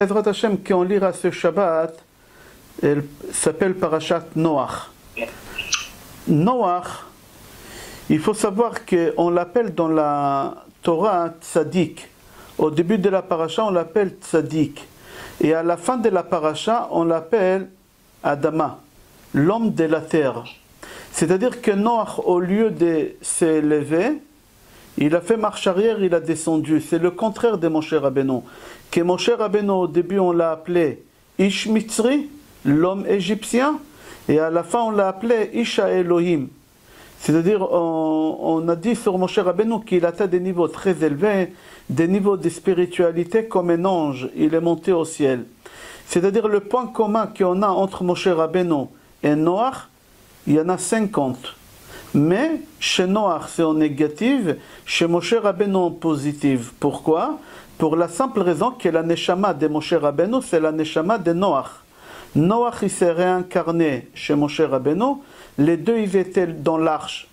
Ezrat Hashem, qu'on lira ce Shabbat, elle s'appelle Parashat Noach. Noach, il faut savoir qu'on l'appelle dans la Torah Tzadik. Au début de la paracha, on l'appelle Tzadik. Et à la fin de la paracha, on l'appelle Adama, l'homme de la terre. C'est-à-dire que Noach, au lieu de s'élever, il a fait marche arrière, il a descendu. C'est le contraire de Moshe Rabbeinu. Que Moshe Rabbeinu, au début, on l'a appelé Ish Mitzri, l'homme égyptien, et à la fin, on l'a appelé Isha Elohim. C'est-à-dire, on a dit sur Moshe Rabbeinu qu'il atteint des niveaux très élevés, des niveaux de spiritualité comme un ange. Il est monté au ciel. C'est-à-dire, le point commun qu'on a entre Moshe Rabbeinu et Noach, il y en a 50. Mais chez Noach c'est en négative, chez Moshe Rabbeinu en positive. Pourquoi? Pour la simple raison que la neshama de Moshe Rabbeinu c'est la neshama de Noach. Noach il s'est réincarné chez Moshe Rabbeinu, les deux ils étaient dans l'arche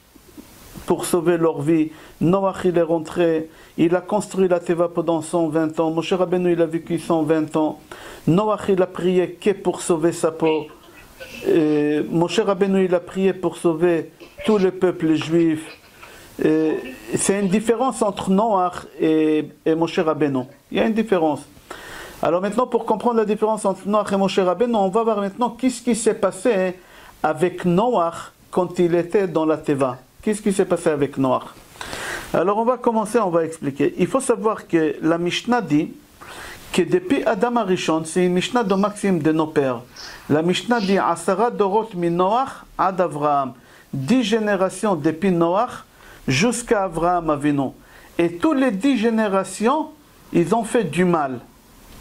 pour sauver leur vie. Noach il est rentré, il a construit la Teva pendant 120 ans, Moshe Rabbeinu il a vécu 120 ans. Noach il a prié que pour sauver sa peau. Moshe Rabbeinu il a prié pour sauver tout le peuple juif. C'est une différence entre Noach et Moshe Rabbeinu. Il y a une différence. Alors maintenant, pour comprendre la différence entre Noach et Moshe Rabbeinu, on va voir maintenant qu'est-ce qui s'est passé avec Noach quand il était dans la Teva. Qu'est-ce qui s'est passé avec Noach? Alors on va commencer, on va expliquer. Il faut savoir que la Mishnah dit que depuis Adam Arishon, c'est une Mishnah de Maxime de nos pères. La Mishnah dit Asara Dorot mi Noach ad Avraham. 10 générations depuis Noach jusqu'à Avraham Avinu. Et toutes les 10 générations, ils ont fait du mal.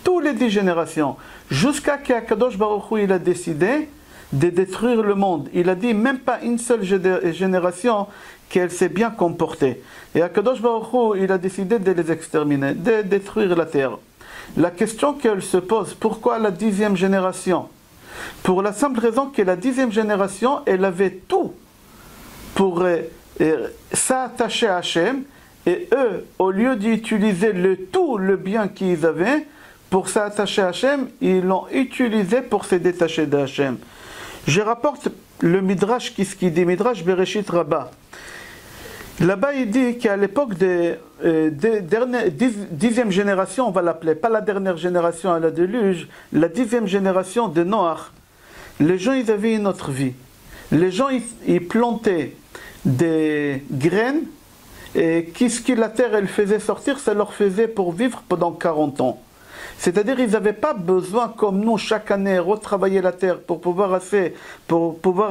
Toutes les 10 générations. Jusqu'à qu'Akadosh Baruch Hu, il a décidé de détruire le monde. Il a dit même pas une seule génération qu'elle s'est bien comportée. Et Akadosh Baruch Hu, il a décidé de les exterminer, de détruire la terre. La question qu'elle se pose, pourquoi la 10e génération? Pour la simple raison que la 10e génération, elle avait tout pour s'attacher à Hachem, et eux, au lieu d'utiliser tout le bien qu'ils avaient pour s'attacher à Hachem, ils l'ont utilisé pour se détacher de Hachem. Je rapporte le Midrash, qu'est-ce qu'il dit? Midrash Bereshit Rabbah. Là-bas, il dit qu'à l'époque des 10e génération, on va l'appeler, pas la dernière génération à la déluge, la 10e génération de Noach, les gens, ils avaient une autre vie. Les gens, ils plantaient des graines, et qu'est-ce que la terre, elle faisait sortir, ça leur faisait pour vivre pendant 40 ans. C'est-à-dire, ils n'avaient pas besoin, comme nous, chaque année, retravailler la terre pour pouvoir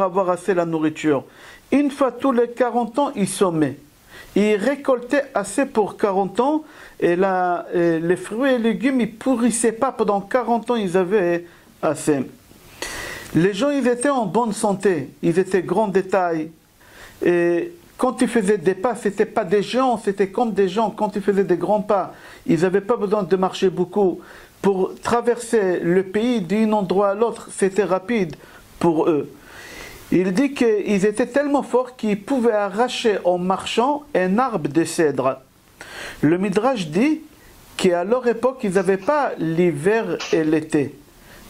avoir assez la nourriture. Une fois tous les 40 ans, ils sommaient. Ils récoltaient assez pour 40 ans, et les fruits et légumes, ils ne pourrissaient pas. Pendant 40 ans, ils avaient assez. Les gens, ils étaient en bonne santé. Ils étaient grands détails. Et quand ils faisaient des pas, ce n'était pas des géants, c'était comme des gens. Quand ils faisaient des grands pas, ils n'avaient pas besoin de marcher beaucoup. Pour traverser le pays d'un endroit à l'autre, c'était rapide pour eux. Il dit qu'ils étaient tellement forts qu'ils pouvaient arracher en marchant un arbre de cèdre. Le Midrash dit qu'à leur époque, ils n'avaient pas l'hiver et l'été.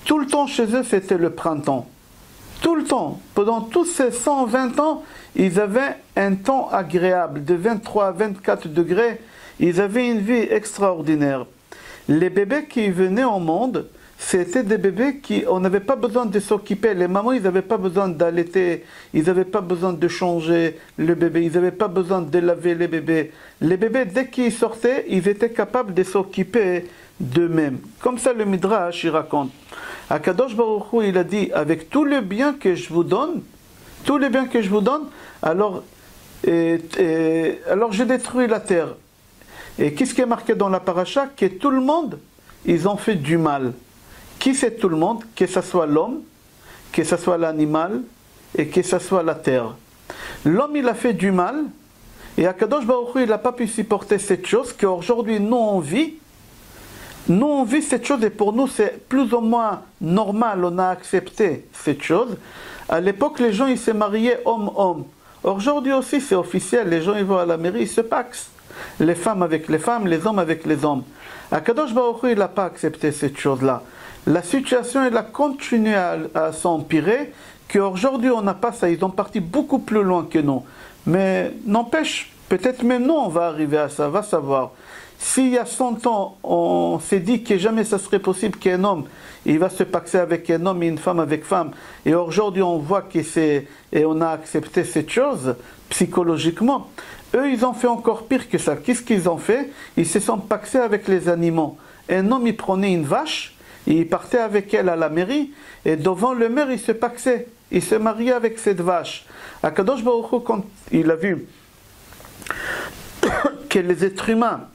Tout le temps chez eux, c'était le printemps. Tout le temps, pendant tous ces 120 ans, ils avaient un temps agréable, de 23 à 24 degrés. Ils avaient une vie extraordinaire. Les bébés qui venaient au monde, c'était des bébés on n'avait pas besoin de s'occuper. Les mamans, ils n'avaient pas besoin d'allaiter, ils n'avaient pas besoin de changer le bébé, ils n'avaient pas besoin de laver les bébés. Les bébés, dès qu'ils sortaient, ils étaient capables de s'occuper d'eux-mêmes. Comme ça, le Midrash, il raconte. Akadosh Baruch Hu, il a dit, avec tout le bien que je vous donne, alors je détruis la terre. Et qu'est-ce qui est marqué dans la paracha? Que tout le monde, ils ont fait du mal. Qui c'est tout le monde? Que ce soit l'homme, que ce soit l'animal, et que ce soit la terre. L'homme, il a fait du mal, et Akadosh Baruch Hu, il n'a pas pu supporter cette chose qu'aujourd'hui, nous, on vit. Nous, on vit cette chose, et pour nous, c'est plus ou moins normal, on a accepté cette chose. À l'époque, les gens, ils se mariaient homme-homme. Aujourd'hui aussi, c'est officiel, les gens, ils vont à la mairie, ils se paxent. les femmes avec les femmes, les hommes avec les hommes. Akadosh Baruch Hu, il n'a pas accepté cette chose-là. La situation, elle a continué à s'empirer, qu'aujourd'hui on n'a pas ça, ils ont parti beaucoup plus loin que nous. Mais n'empêche, peut-être même nous on va arriver à ça, va savoir. S'il y a 100 ans, on s'est dit que jamais ça serait possible qu'un homme, il va se paxer avec un homme et une femme avec femme, et aujourd'hui on voit que c'est, et on a accepté cette chose, psychologiquement, eux ils ont fait encore pire que ça. Qu'est-ce qu'ils ont fait? Ils se sont paxés avec les animaux. Un homme il prenait une vache, il partait avec elle à la mairie, et devant le maire il se paxait, il se mariait avec cette vache. Akadosh Baruch Hu, quand il a vu que les êtres humains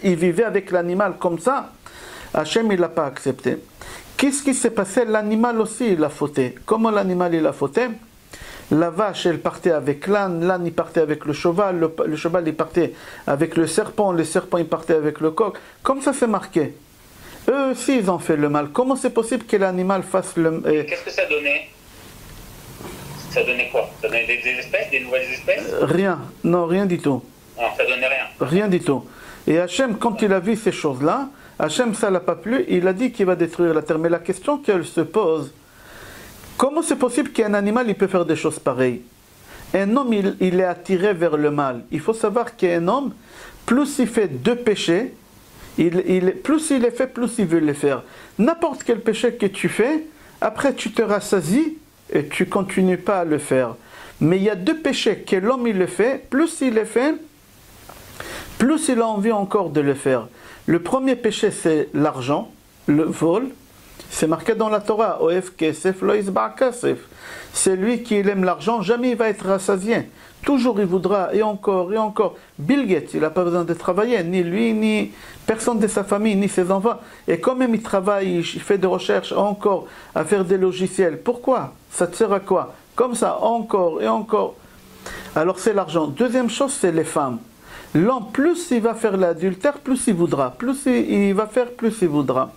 ils vivaient avec l'animal comme ça, Hachem il l'a pas accepté. Qu'est-ce qui s'est passé? L'animal aussi il a fauté. Comment l'animal il a fauté? La vache elle partait avec l'âne, l'âne il partait avec le cheval il partait avec le serpent il partait avec le coq. Comme ça c'est marqué. Eux aussi ils ont fait le mal. Comment c'est possible que l'animal fasse le... Qu'est-ce que ça donnait? Ça donnait quoi? Ça donnait des espèces, des nouvelles espèces? Rien, non rien du tout. Non, ça donnait rien. Rien du tout. Et Hachem, quand il a vu ces choses-là, Hachem, ça ne l'a pas plu, il a dit qu'il va détruire la terre. Mais la question qu'elle se pose, comment c'est possible qu'un animal il peut faire des choses pareilles? Un homme, il est attiré vers le mal. Il faut savoir qu'un homme, plus il fait deux péchés, plus il les fait, plus il veut les faire. N'importe quel péché que tu fais, après tu te rassasies et tu ne continues pas à le faire. Mais il y a deux péchés que l'homme il le fait, plus il les fait, plus il a envie encore de le faire. Le premier péché, c'est l'argent, le vol. C'est marqué dans la Torah, Oef kesef lo yisba kesef. C'est lui qui aime l'argent, jamais il va être rassasié. Toujours il voudra, et encore, et encore. Bill Gates, il n'a pas besoin de travailler, ni lui, ni personne de sa famille, ni ses enfants. Et quand même il travaille, il fait des recherches, encore, à faire des logiciels. Pourquoi? Ça te sert à quoi? Comme ça, encore, et encore. Alors c'est l'argent. Deuxième chose, c'est les femmes. L'homme, plus il va faire l'adultère, plus il voudra. Plus il va faire, plus il voudra.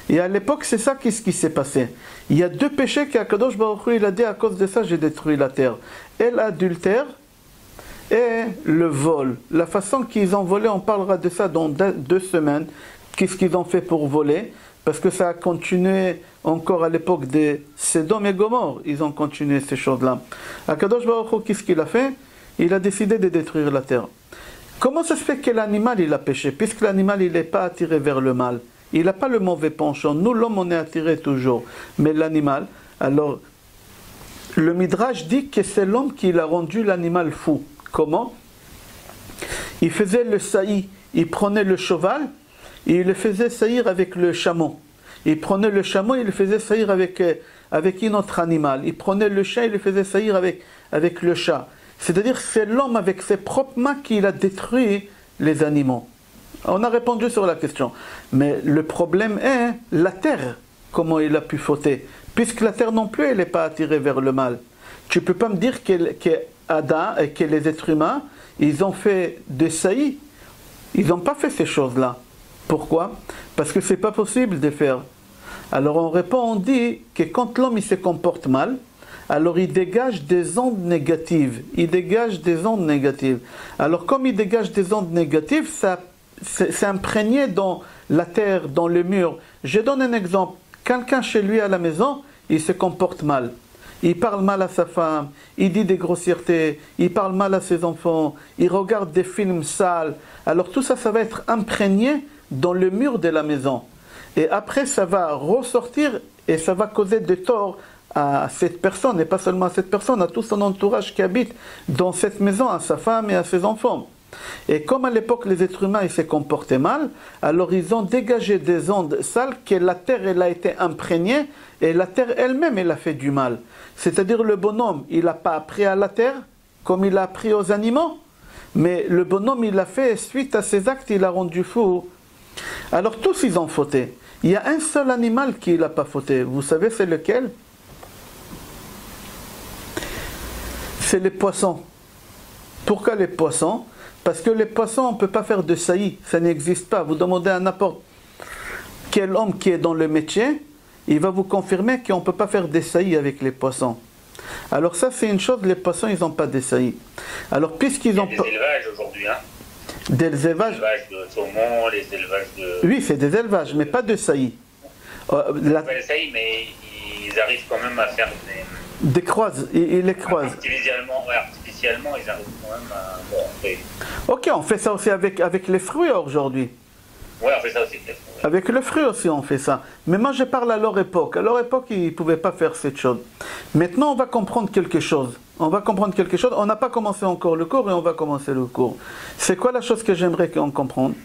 Et à l'époque, c'est ça qui s'est passé. Il y a deux péchés qu'Akadosh Baruch Hu, il a dit à cause de ça, j'ai détruit la terre. Et l'adultère et le vol. La façon qu'ils ont volé, on parlera de ça dans 2 semaines. Qu'est-ce qu'ils ont fait pour voler? Parce que ça a continué encore à l'époque de Sodome et Gomorrhe. Ils ont continué ces choses-là. Akadosh Baruch Hu, qu'est-ce qu'il a fait? Il a décidé de détruire la terre. Comment ça se fait que l'animal il a péché? Puisque l'animal il n'est pas attiré vers le mal. Il n'a pas le mauvais penchant. Nous l'homme on est attiré toujours. Mais l'animal, alors le Midrash dit que c'est l'homme qui l'a rendu l'animal fou. Comment? Il faisait le saillie. Il prenait le cheval et il le faisait saillir avec le chameau. Il prenait le chameau et il le faisait saillir avec un autre animal. Il prenait le chat et il le faisait saillir avec le chat. C'est-à-dire que c'est l'homme avec ses propres mains qui a détruit les animaux. On a répondu sur la question. Mais le problème est la terre, comment il a pu fauter. Puisque la terre non plus, elle n'est pas attirée vers le mal. Tu ne peux pas me dire qu'Adam et que les êtres humains, ils ont fait des saillies. Ils n'ont pas fait ces choses-là. Pourquoi? Parce que ce n'est pas possible de faire. Alors on répond, on dit que quand l'homme il se comporte mal, alors il dégage des ondes négatives. Il dégage des ondes négatives. Alors comme il dégage des ondes négatives, ça c'est imprégné dans la terre, dans le mur. Je donne un exemple. Quelqu'un chez lui à la maison, il se comporte mal. Il parle mal à sa femme, il dit des grossièretés, il parle mal à ses enfants, il regarde des films sales. Alors tout ça, ça va être imprégné dans le mur de la maison. Et après, ça va ressortir et ça va causer des torts à cette personne, et pas seulement à cette personne, à tout son entourage qui habite dans cette maison, à sa femme et à ses enfants. Et comme à l'époque les êtres humains ils se comportaient mal, alors ils ont dégagé des ondes sales que la terre elle a été imprégnée et la terre elle-même elle a fait du mal. C'est-à-dire le bonhomme il n'a pas appris à la terre comme il a appris aux animaux, mais le bonhomme il a fait suite à ses actes il a rendu fou. Alors tous ils ont fauté. Il y a un seul animal qui n'a pas fauté. Vous savez c'est lequel? C'est les poissons. Pourquoi les poissons? Parce que les poissons, on ne peut pas faire de saillie, ça n'existe pas. Vous demandez à n'importe quel homme qui est dans le métier, il va vous confirmer qu'on ne peut pas faire des saillies avec les poissons. Alors ça, c'est une chose, les poissons, ils n'ont pas des saillies. Alors puisqu'ils ont pas... Il y a des élevages aujourd'hui, hein? Des élevages. Les élevages de saumon, les élevages de... Oui, c'est des élevages, mais pas de saillie. Pas les saillies, mais ils arrivent quand même à faire des croises, ils les croisent. Artificiellement, ils arrivent quand même à... Bon, après... Ok, on fait ça aussi avec les fruits aujourd'hui. Oui, on fait ça aussi avec les fruits. Avec le fruit aussi, on fait ça. Mais moi, je parle à leur époque. À leur époque, ils ne pouvaient pas faire cette chose. Maintenant, on va comprendre quelque chose. On va comprendre quelque chose. On n'a pas commencé encore le cours et on va commencer le cours. C'est quoi la chose que j'aimerais qu'on comprenne?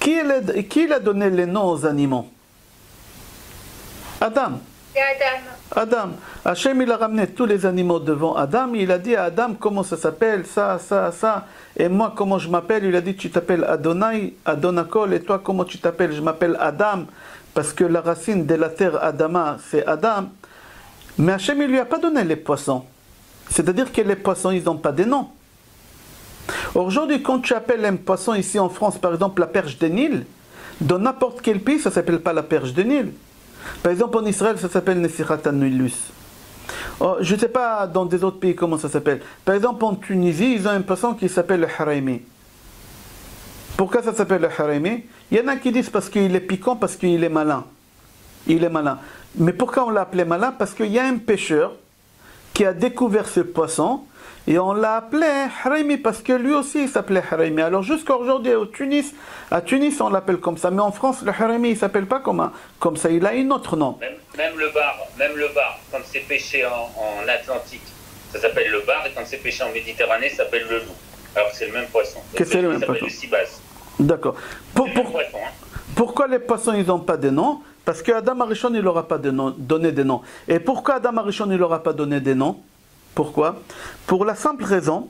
Qui a donné les noms aux animaux? Adam. C'est Adam. Adam. Hachem, il a ramené tous les animaux devant Adam. Il a dit à Adam comment ça s'appelle, ça. Et moi, comment je m'appelle? Il a dit, tu t'appelles Adonai, Adonakol. Et toi, comment tu t'appelles? Je m'appelle Adam. Parce que la racine de la terre, Adama, c'est Adam. Mais Hachem, il lui a pas donné les poissons. C'est-à-dire que les poissons, ils n'ont pas de noms. Aujourd'hui, quand tu appelles un poisson ici en France, par exemple, la perche de Nil, dans n'importe quel pays, ça ne s'appelle pas la perche de Nil. Par exemple, en Israël, ça s'appelle Nesirat Anilus. Oh, je ne sais pas dans des autres pays comment ça s'appelle. Par exemple, en Tunisie, ils ont un poisson qui s'appelle le Haraimi. Pourquoi ça s'appelle le Haraimi? Il y en a qui disent parce qu'il est piquant, parce qu'il est malin. Il est malin. Mais pourquoi on l'a appelé malin? Parce qu'il y a un pêcheur qui a découvert ce poisson et on l'a appelé Haraimi parce que lui aussi il s'appelait Haraimi. Alors jusqu'à aujourd'hui à Tunis on l'appelle comme ça, mais en France le Haraimi il ne s'appelle pas comme ça, il a un autre nom. Même le bar, quand c'est pêché en Atlantique, ça s'appelle le bar, et quand c'est pêché en Méditerranée, ça s'appelle le loup. Alors c'est le même poisson. C'est le même poisson. Le cibase. D'accord. Poisson, hein. Pourquoi les poissons ils n'ont pas de nom? Parce que Adam Arishon il n'aura pas donné des noms. Et pourquoi Adam Arishon il n'aura pas donné des noms? Pourquoi? Pour la simple raison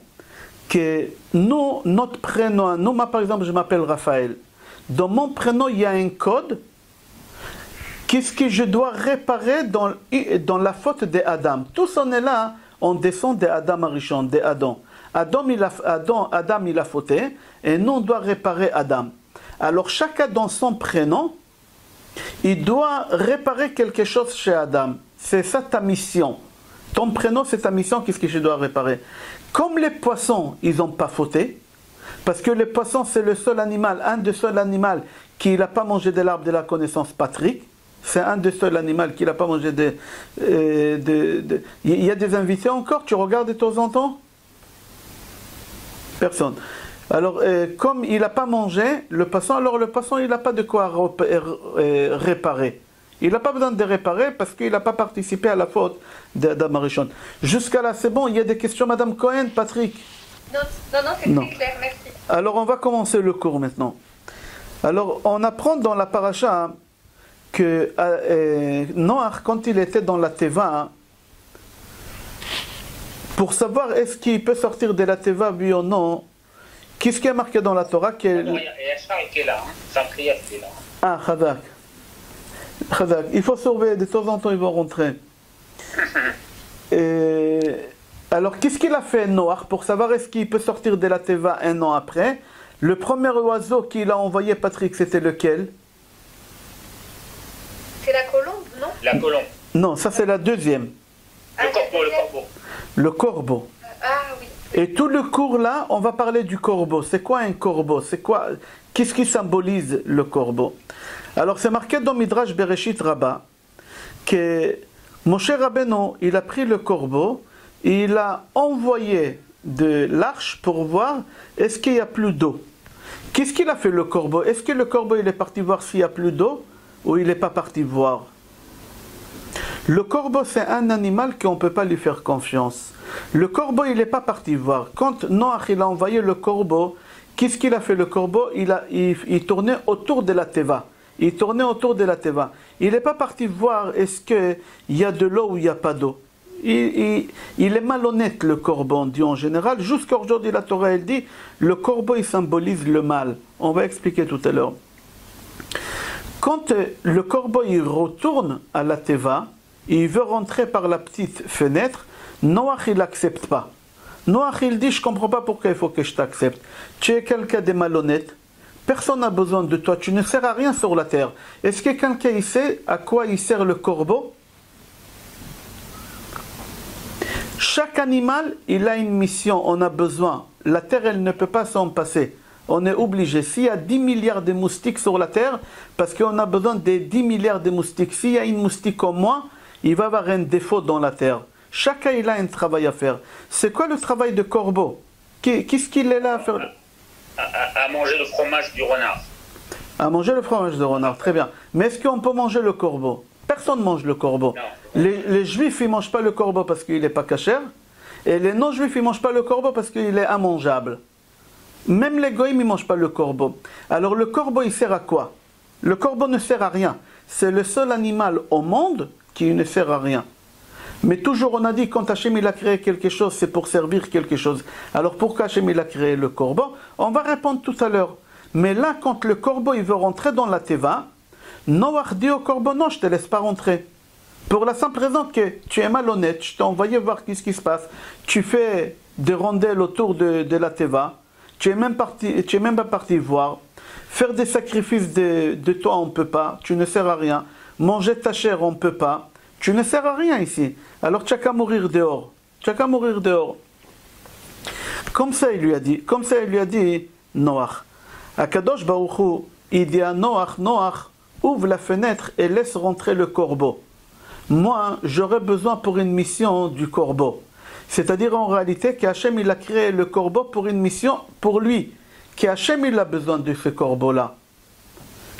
que nous, notre prénom, moi par exemple je m'appelle Raphaël. Dans mon prénom il y a un code. Qu'est-ce que je dois réparer dans la faute d'Adam? Tous on est là, on descend d'Adam Arishon, d'Adam. Adam il a fauté et nous on doit réparer Adam. Alors chacun dans son prénom, il doit réparer quelque chose chez Adam. C'est ça ta mission. Ton prénom, c'est ta mission, qu'est-ce que je dois réparer? Comme les poissons, ils n'ont pas fauté, parce que les poissons, c'est le seul animal, un des seuls animaux qui n'a pas mangé de l'arbre de la connaissance Patrick. C'est un des seuls animaux qui n'a pas mangé Il y a des invités encore, tu regardes de temps en temps? Personne. Alors, comme il n'a pas mangé le poisson, alors le poisson, il n'a pas de quoi réparer. Il n'a pas besoin de réparer parce qu'il n'a pas participé à la faute d'Adam Arishon. Jusqu'à là, c'est bon. Il y a des questions, Madame Cohen, Patrick? Non, c'est très clair, merci. Alors, on va commencer le cours maintenant. Alors, on apprend dans la paracha que Noach, quand il était dans la Teva, pour savoir est-ce qu'il peut sortir de la Teva, oui ou non, qu'est-ce qui est marqué dans la Torah? Il y a Charles qui est là, Charles Krias qui est là. Ah, Chadak. Il faut surveiller, de temps en temps ils vont rentrer. Alors qu'est-ce qu'il a fait Noach pour savoir est-ce qu'il peut sortir de la Teva un an après? Le premier oiseau qu'il a envoyé, Patrick, c'était lequel? C'est la colombe, non? La colombe. Non, ça c'est la deuxième. Le corbeau. Ah oui. Et tout le cours là, on va parler du corbeau. C'est quoi un corbeau? Qu'est-ce qui symbolise le corbeau? Alors c'est marqué dans Midrash Bereshit Rabbah que Moshe Rabbeinu, il a pris le corbeau et il a envoyé de l'arche pour voir est-ce qu'il n'y a plus d'eau. Qu'est-ce qu'il a fait le corbeau? Est-ce que le corbeau il est parti voir s'il n'y a plus d'eau ou il n'est pas parti voir? Le corbeau c'est un animal qu'on ne peut pas lui faire confiance. Le corbeau il n'est pas parti voir. Quand Noach il a envoyé le corbeau, qu'est-ce qu'il a fait le corbeau? Il tournait autour de la Teva. Il tournait autour de la Teva. Il n'est pas parti voir est-ce qu'il y a de l'eau ou il n'y a pas d'eau. Il est malhonnête le corbeau, on dit en général. Jusqu'à aujourd'hui la Torah elle dit le corbeau il symbolise le mal. On va expliquer tout à l'heure. Quand le corbeau il retourne à la Teva, il veut rentrer par la petite fenêtre, Noach il n'accepte pas. Noach il dit je ne comprends pas pourquoi il faut que je t'accepte. Tu es quelqu'un de malhonnête. Personne n'a besoin de toi, tu ne sers à rien sur la terre. Est-ce que quelqu'un sait à quoi il sert le corbeau? Chaque animal, il a une mission, on a besoin. la terre, elle ne peut pas s'en passer. On est obligé. S'il y a 10 milliards de moustiques sur la terre, parce qu'on a besoin des 10 milliards de moustiques, s'il y a une moustique comme moi, il va y avoir un défaut dans la terre. Chacun, il a un travail à faire. C'est quoi le travail de corbeau? Qu'est-ce qu'il est là à faire? À manger le fromage du renard. À manger le fromage de renard, très bien. Mais est-ce qu'on peut manger le corbeau? Personne ne mange le corbeau. Les juifs, ils ne mangent pas le corbeau parce qu'il n'est pas cachère. Et les non-juifs, ils ne mangent pas le corbeau parce qu'il est immangeable. Même les goïms, ils ne mangent pas le corbeau. Alors le corbeau, il sert à quoi? Le corbeau ne sert à rien. C'est le seul animal au monde qui ne sert à rien. Mais toujours on a dit quand Hachem il a créé quelque chose, c'est pour servir quelque chose. Alors pourquoi Hachem il a créé le corbeau? On va répondre tout à l'heure. Mais là, quand le corbeau il veut rentrer dans la teva, Noach dit au corbeau, non, je ne te laisse pas rentrer. Pour la simple raison que tu es malhonnête, je t'ai envoyé voir ce qui se passe. Tu fais des rondelles autour de la teva, tu n'es même pas parti voir. Faire des sacrifices de toi, on ne peut pas, tu ne sers à rien. Manger ta chair, on ne peut pas. Tu ne sers à rien ici. Alors tu n'as qu'à mourir dehors. Tu n'as qu'à mourir dehors. Comme ça il lui a dit, Noach. Akadosh Baruch Hu, il dit à Noach, Noach, ouvre la fenêtre et laisse rentrer le corbeau. Moi, j'aurais besoin pour une mission du corbeau. C'est-à-dire en réalité qu'Hachem il a créé le corbeau pour une mission pour lui. Qu'Hachem il a besoin de ce corbeau-là.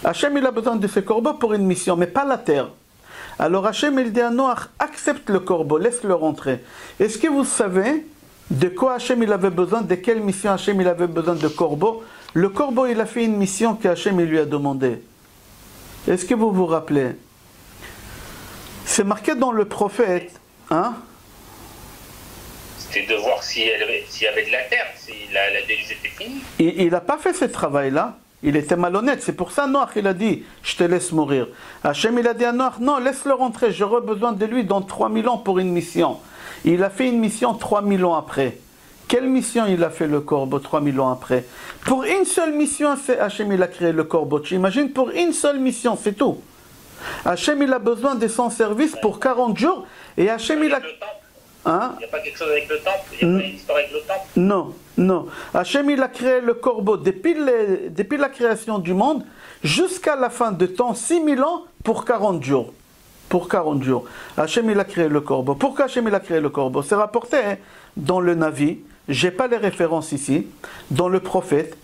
Hachem il a besoin de ce corbeau pour une mission, mais pas la terre. Alors Hachem il dit à Noach, accepte le corbeau, laisse-le rentrer. Est-ce que vous savez de quoi Hachem il avait besoin, de quelle mission Hachem il avait besoin de corbeau? Le corbeau il a fait une mission qu'Hachem il lui a demandé. Est-ce que vous vous rappelez? C'est marqué dans le prophète, hein? C'était de voir s'il y avait de la terre, si la déluge était finie. Il n'a pas fait ce travail-là. Il était malhonnête. C'est pour ça Noach il a dit, je te laisse mourir. Hachem il a dit à Noach, non, laisse-le rentrer, j'aurai besoin de lui dans 3000 ans pour une mission. Il a fait une mission 3000 ans après. Quelle mission il a fait le corbeau 3000 ans après? Pour une seule mission, Hachem il a créé le corbeau. Tu imagines, pour une seule mission, c'est tout. Hachem il a besoin de son service pour 40 jours. Et Hachem il a... Hein? Il n'y a pas quelque chose avec le temple? Il n'y a pas une histoire avec le temple? Non, non. Hachem il a créé le corbeau depuis la création du monde jusqu'à la fin de temps, 6000 ans pour 40 jours. Pour 40 jours. Hachem il a créé le corbeau. Pourquoi Hachem il a créé le corbeau? C'est rapporté dans le Navi, je n'ai pas les références ici, dans le prophète,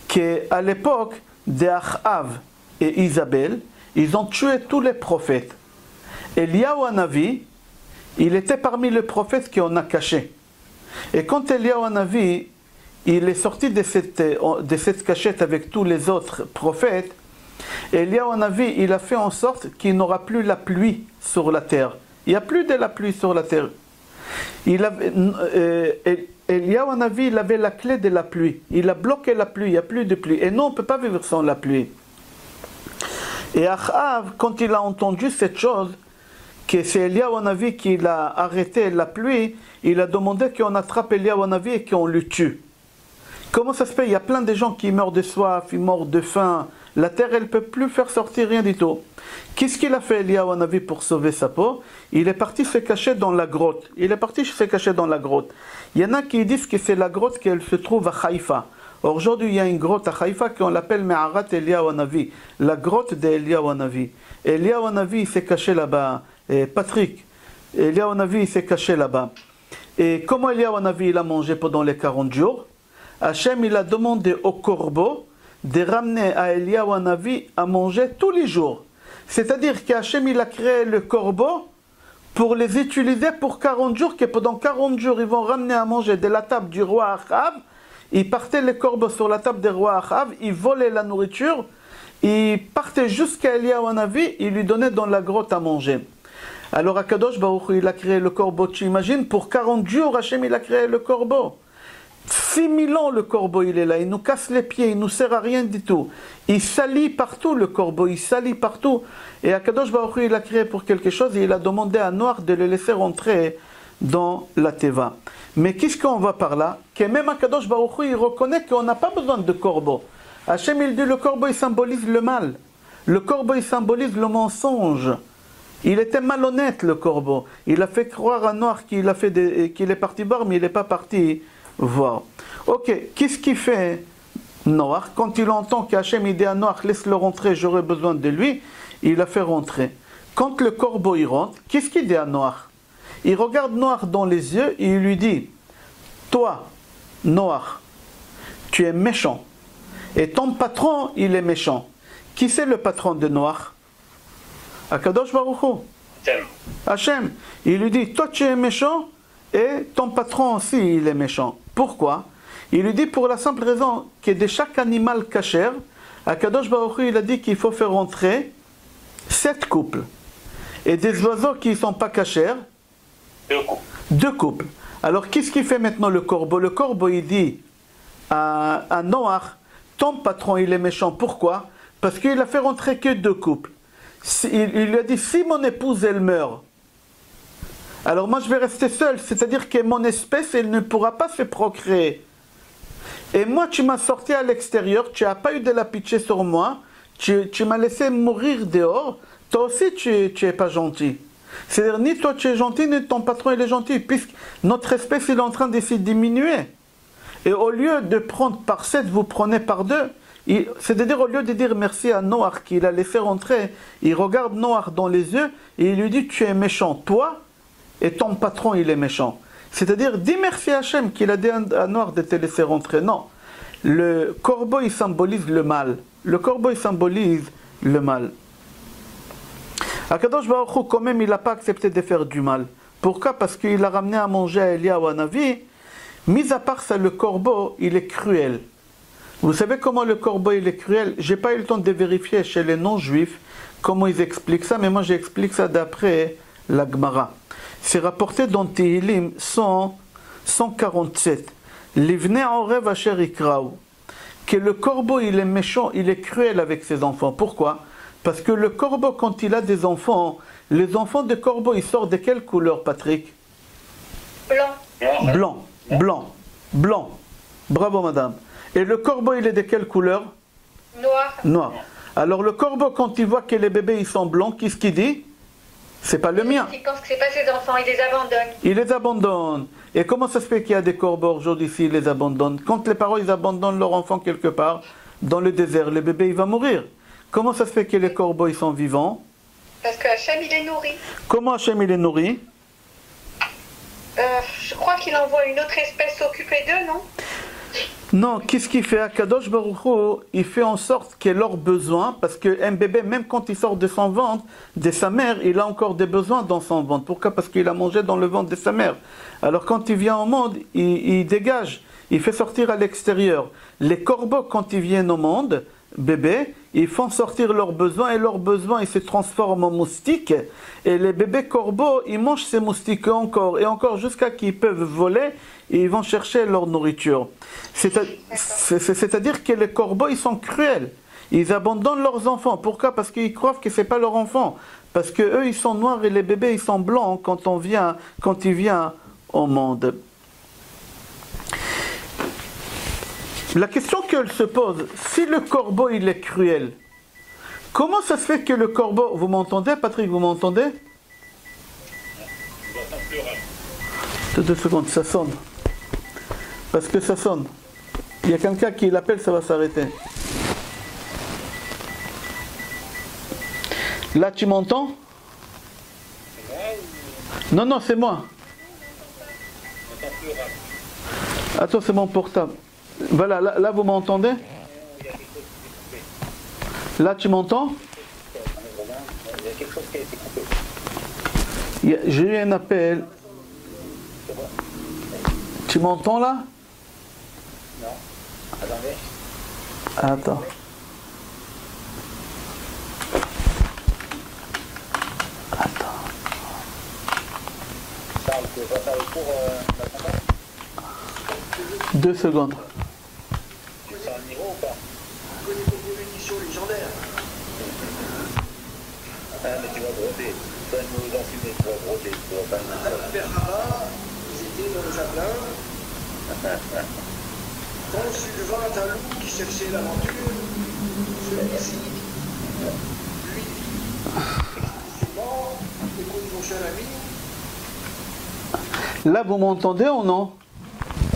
qu'à l'époque d'Achav et Isabelle, ils ont tué tous les prophètes. Eliyahu Hanavi, il était parmi les prophètes qu'on a cachés. Et quand Eliyahu Hanavi, il est sorti de cette cachette avec tous les autres prophètes, Eliyahu Hanavi, il a fait en sorte qu'il n'aura plus la pluie sur la terre. Il n'y a plus de la pluie sur la terre. Eliyahu Hanavi, il avait la clé de la pluie. Il a bloqué la pluie, il n'y a plus de pluie. Et non, on ne peut pas vivre sans la pluie. Et Achav, quand il a entendu cette chose, que c'est Eliyahu Hanavi qui a arrêté la pluie, il a demandé qu'on attrape Eliyahu Hanavi et qu'on le tue. Comment ça se fait? Il y a plein de gens qui meurent de soif, ils meurent de faim. La terre, elle ne peut plus faire sortir rien du tout. Qu'est-ce qu'il a fait Eliyahu Hanavi pour sauver sa peau? Il est parti se cacher dans la grotte. Il est parti se cacher dans la grotte. Il y en a qui disent que c'est la grotte qu'elle se trouve à Haïfa. Aujourd'hui, il y a une grotte à Haïfa qu'on l'appelle Me'arat Eliyahu Hanavi, la grotte d'Eliyahu Hanavi. Eliyahu Hanavi s'est caché là-bas. Patrick, Eliyahu Hanavi s'est caché là-bas. Et comment Eliyahu Hanavi il a mangé pendant les 40 jours? Hachem il a demandé au corbeau de ramener à Eliyahu Hanavi à manger tous les jours. C'est-à-dire qu'Hachem il a créé le corbeau pour les utiliser pour 40 jours, que pendant 40 jours ils vont ramener à manger de la table du roi Achav. Ils partaient les corbeaux sur la table des rois Achav, ils volaient la nourriture, ils partaient jusqu'à Eliyahu Hanavi, ils lui donnaient dans la grotte à manger. Alors Akadosh Baruch Hu, il a créé le corbeau, tu imagines, pour 40 jours Hachem il a créé le corbeau. 6000 ans le corbeau il est là, il nous casse les pieds, il nous sert à rien du tout. Il salit partout le corbeau, il salit partout. Et Akadosh Baruch Hu, il a créé pour quelque chose et il a demandé à Noach de le laisser rentrer dans la teva. Mais qu'est-ce qu'on voit par là? Que même Akadosh Baruch Hu, il reconnaît qu'on n'a pas besoin de corbeau. Hachem il dit le corbeau il symbolise le mal. Le corbeau il symbolise le mensonge. Il était malhonnête le corbeau. Il a fait croire à Noach qu'il est parti boire, mais il n'est pas parti voir. Ok, qu'est-ce qu'il fait Noach? Quand il entend qu'Hachem il dit à Noach, laisse-le rentrer, j'aurai besoin de lui, il l'a fait rentrer. Quand le corbeau il rentre, qu'est-ce qu'il dit à Noach? Il regarde Noach dans les yeux et il lui dit, toi, Noach, tu es méchant. Et ton patron, il est méchant. Qui c'est le patron de Noach? Akadosh Baruch Hu. Hachem. Il lui dit, toi tu es méchant et ton patron aussi il est méchant. Pourquoi? Il lui dit pour la simple raison que de chaque animal kasher, Akadosh Baruch Hu il a dit qu'il faut faire rentrer 7 couples. Et des oiseaux qui ne sont pas kasher, 2 couples. Alors qu'est-ce qu'il fait maintenant le corbeau? Le corbeau il dit à Noach, ton patron il est méchant. Pourquoi? Parce qu'il a fait rentrer que 2 couples. Il lui a dit, si mon épouse elle meurt, alors moi je vais rester seul, c'est-à-dire que mon espèce elle ne pourra pas se procréer. Et moi tu m'as sorti à l'extérieur, tu n'as pas eu de la pitié sur moi, tu m'as laissé mourir dehors, toi aussi tu es pas gentil. C'est-à-dire ni toi tu es gentil, ni ton patron il est gentil, puisque notre espèce il est en train de se diminuer. Et au lieu de prendre par 7, vous prenez par 2. C'est-à-dire au lieu de dire merci à Noach qu'il a laissé rentrer, il regarde Noach dans les yeux et il lui dit tu es méchant, toi et ton patron il est méchant. C'est-à-dire dis merci à Hachem qu'il a dit à Noach de te laisser rentrer. Non, le corbeau il symbolise le mal. Le corbeau il symbolise le mal. Akadosh Baruch Hu quand même il n'a pas accepté de faire du mal. Pourquoi? Parce qu'il a ramené à manger à Eliyahu Hanavi. Mis à part ça, le corbeau il est cruel. Vous savez comment le corbeau il est cruel? J'ai pas eu le temps de vérifier chez les non-juifs comment ils expliquent ça, mais moi j'explique ça d'après la Gemara. C'est rapporté dans Tehillim 147. Livnei orev asher ikraou. Que le corbeau il est méchant, il est cruel avec ses enfants. Pourquoi? Parce que le corbeau quand il a des enfants, les enfants de corbeau ils sortent de quelle couleur, Patrick? Blanc. Blanc, blanc, blanc. Bravo madame. Et le corbeau, il est de quelle couleur? Noir. Noir. Alors le corbeau, quand il voit que les bébés ils sont blancs, qu'est-ce qu'il dit? C'est pas le mien. Il pense que c'est pas ses enfants, il les abandonne. Il les abandonne. Et comment ça se fait qu'il y a des corbeaux aujourd'hui s'ils les abandonnent? Quand les parents ils abandonnent leur enfant quelque part, dans le désert, le bébé il va mourir. Comment ça se fait que les corbeaux ils sont vivants? Parce que Hachem il est nourri. Comment Hachem il est nourri? Je crois qu'il envoie une autre espèce s'occuper d'eux, non? Non, qu'est-ce qu'il fait? Akadosh Baruch Hu, il fait en sorte que leurs besoins, parce qu'un bébé, même quand il sort de son ventre, de sa mère, il a encore des besoins dans son ventre. Pourquoi? Parce qu'il a mangé dans le ventre de sa mère. Alors quand il vient au monde, il dégage, il fait sortir à l'extérieur. Les corbeaux, quand ils viennent au monde, bébés, ils font sortir leurs besoins, et leurs besoins, ils se transforment en moustiques. Et les bébés corbeaux, ils mangent ces moustiques encore, et encore jusqu'à qu'ils peuvent voler, et ils vont chercher leur nourriture. C'est-à-dire que les corbeaux, ils sont cruels. Ils abandonnent leurs enfants. Pourquoi? Parce qu'ils croient que ce n'est pas leur enfant. Parce qu'eux, ils sont noirs et les bébés, ils sont blancs quand ils viennent au monde. La question qu'elle se pose, si le corbeau, il est cruel, comment ça se fait que le corbeau... Vous m'entendez, Patrick, vous m'entendez? 2 secondes, ça sonne. Parce que ça sonne. Il y a quelqu'un qui l'appelle, ça va s'arrêter. Là, tu m'entends? Non, non, c'est moi. Attends, c'est mon portable. Voilà, là vous m'entendez? Là, tu m'entends? J'ai eu un appel. Tu m'entends là? Non. Attendez. Attends. Charles, tu veux pas faire le cours la campagne? 2 secondes. Tu sens le niveau ou pas? Tu connais beaucoup d'éditions légendaires. Mais tu vas broder. Tu vas nous enseigner, tu vas broder. Tu vas pas nous... Ferrara, ils étaient dans le jardin. Quand sur le vent un loup qui cherchait l'aventure, celui-ci lui dit exclusivement, écoute mon cher ami. Là, vous m'entendez ou non?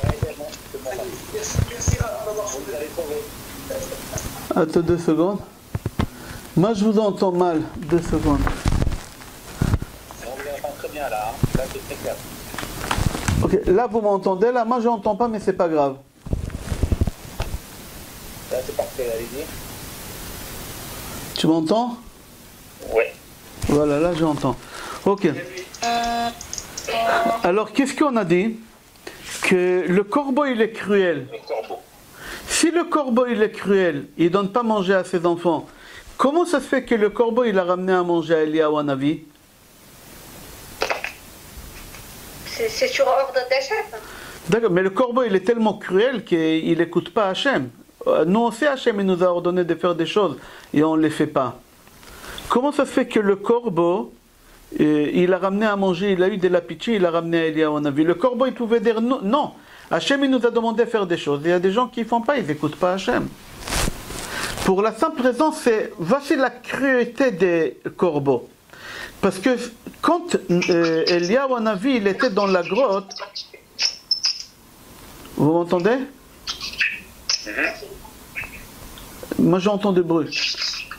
Ouais, c'est bon. Merci Rav, d'avoir fait. Attends 2 secondes. Moi je vous entends mal. 2 secondes. On vous entend très bien là, hein. Là c'est très clair. Ok, là vous m'entendez, là moi je n'entends pas mais c'est pas grave. Là c'est parfait, allez-y. Tu m'entends? Oui. Voilà, là j'entends. Ok. Alors qu'est-ce qu'on a dit? Que le corbeau il est cruel. Le corbeau. Si le corbeau il est cruel, il ne donne pas manger à ses enfants, comment ça se fait que le corbeau il a ramené à manger à Eliyahu Hanavi? C'est sur ordre d'Hachem. D'accord, mais le corbeau il est tellement cruel qu'il n'écoute pas Hachem. Nous on sait Hachem il nous a ordonné de faire des choses et on ne les fait pas. Comment ça se fait que le corbeau il a ramené à manger, il a eu de la pitié, il a ramené à Eliyahu Hanavi? Le corbeau il pouvait dire non. Hachem il nous a demandé de faire des choses. Il y a des gens qui ne font pas, ils n'écoutent pas Hachem. Pour la simple raison, voici la cruauté des corbeaux. Parce que quand Eliyahu Hanavi il était dans la grotte, vous m'entendez? Moi j'entends du bruit.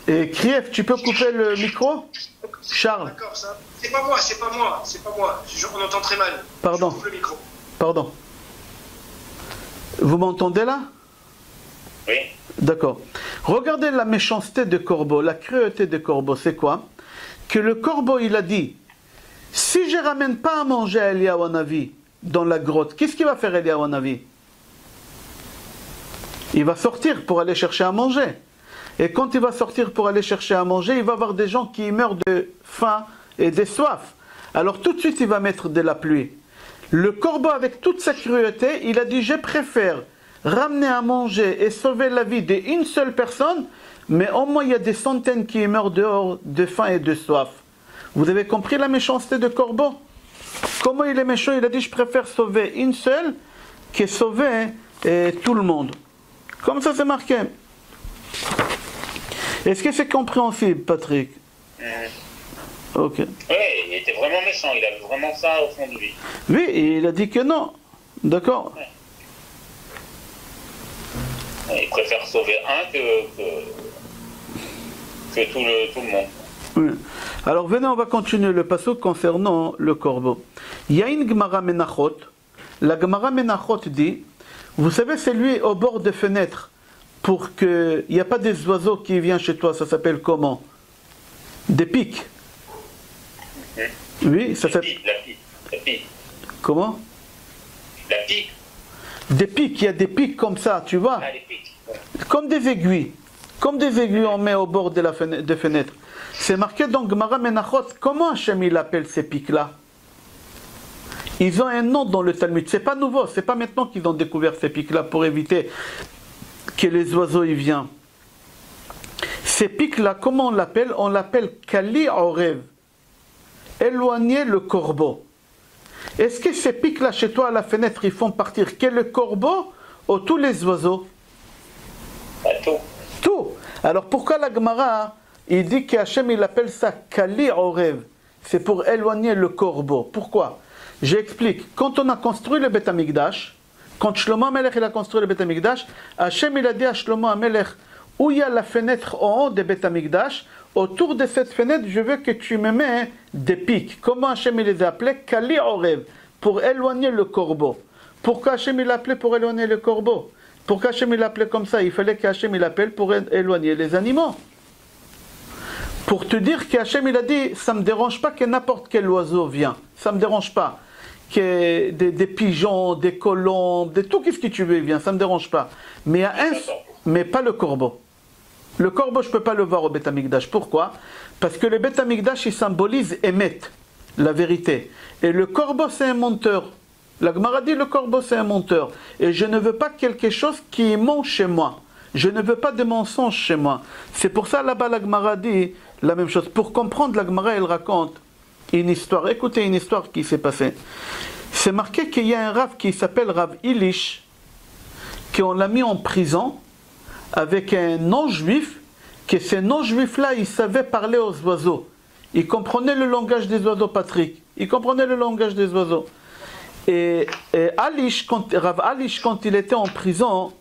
Et Krief, tu peux couper le micro? Charles. D'accord, ça. C'est pas moi. On entend très mal. Pardon. Je coupe le micro. Pardon. Vous m'entendez là? Oui. D'accord. Regardez la méchanceté de corbeau, la cruauté de corbeau, c'est quoi? Que le corbeau il a dit, si je ne ramène pas à manger à Eliyahu Hanavi dans la grotte, qu'est-ce qu'il va faire Eliyahu Hanavi? Il va sortir pour aller chercher à manger. Et quand il va sortir pour aller chercher à manger, il va voir des gens qui meurent de faim et de soif. Alors tout de suite, il va mettre de la pluie. Le corbeau, avec toute sa cruauté, il a dit, je préfère ramener à manger et sauver la vie d'une seule personne, mais au moins il y a des centaines qui meurent dehors de faim et de soif. Vous avez compris la méchanceté de corbeau? Comment il est méchant? Il a dit, je préfère sauver une seule que sauver tout le monde. Comme ça, c'est marqué. Est-ce que c'est compréhensible, Patrick? Ok. Oui, il était vraiment méchant, il avait vraiment ça au fond de lui. Oui, et il a dit que non. D'accord? Il préfère sauver un que tout le monde. Oui. Alors venez, on va continuer le passage concernant le corbeau. Il y a une Gemara Menachot. La Gemara Menachot dit, vous savez, c'est lui au bord des fenêtres, pour qu'il n'y a pas des oiseaux qui viennent chez toi, ça s'appelle comment? Des pics. Oui, ça s'appelle... La pique. Comment? La pique. Des pics, il y a des pics comme ça, tu vois? Ah, les piques. Comme des aiguilles. Comme des aiguilles on met au bord de la des fenêtres. C'est marqué dans Gemara Menachot. Comment Hachem il appelle ces pics-là? Ils ont un nom dans le Talmud. C'est pas nouveau. C'est pas maintenant qu'ils ont découvert ces pics-là pour éviter que les oiseaux y viennent. Ces pics-là, comment on l'appelle? On l'appelle Kali Orev. Éloigner le corbeau. Est-ce que ces pics-là chez toi à la fenêtre, ils font partir que le corbeau ou tous les oiseaux? Tout. Tout. Alors pourquoi la Gemara, il dit qu'Hachem il appelle ça Kali Orev? C'est pour éloigner le corbeau. Pourquoi? J'explique. Quand on a construit le Beth Amikdash, quand Shlomo HaMelech il a construit le Beth Amikdash, Hachem il a dit à Shlomo HaMelech, où il y a la fenêtre en haut de Beth Amikdash, autour de cette fenêtre, je veux que tu me mets des pics. Comment Hachem il les a appelés? Kali Orev, pour éloigner le corbeau. Pourquoi Hachem il l'a appelé pour éloigner le corbeau? Pourquoi Hachem il l'appelait comme ça? Il fallait qu'Hachem il appelle pour éloigner les animaux. Pour te dire qu'Hachem il a dit, ça ne me dérange pas que n'importe quel oiseau vienne. Ça ne me dérange pas. Que des pigeons, des colombes, de tout ce que tu veux vient, ça ne me dérange pas. Mais, mais pas le corbeau. Le corbeau, je ne peux pas le voir au Beth Amikdash. Pourquoi? Parce que le Beth Amikdash, il symbolise Emet, la vérité. Et le corbeau, c'est un menteur. La Gemara dit, le corbeau, c'est un menteur. Et je ne veux pas quelque chose qui ment chez moi. Je ne veux pas de mensonges chez moi. C'est pour ça, là-bas, la Gemara dit la même chose. Pour comprendre, la Gemara, elle raconte une histoire. Écoutez une histoire qui s'est passée. C'est marqué qu'il y a un Rav qui s'appelle Rav Ilish, qu'on l'a mis en prison avec un non-juif, que ce non-juif-là, il savait parler aux oiseaux. Il comprenait le langage des oiseaux, Patrick. Il comprenait le langage des oiseaux. Et Alish, Rav Alish, quand il était en prison,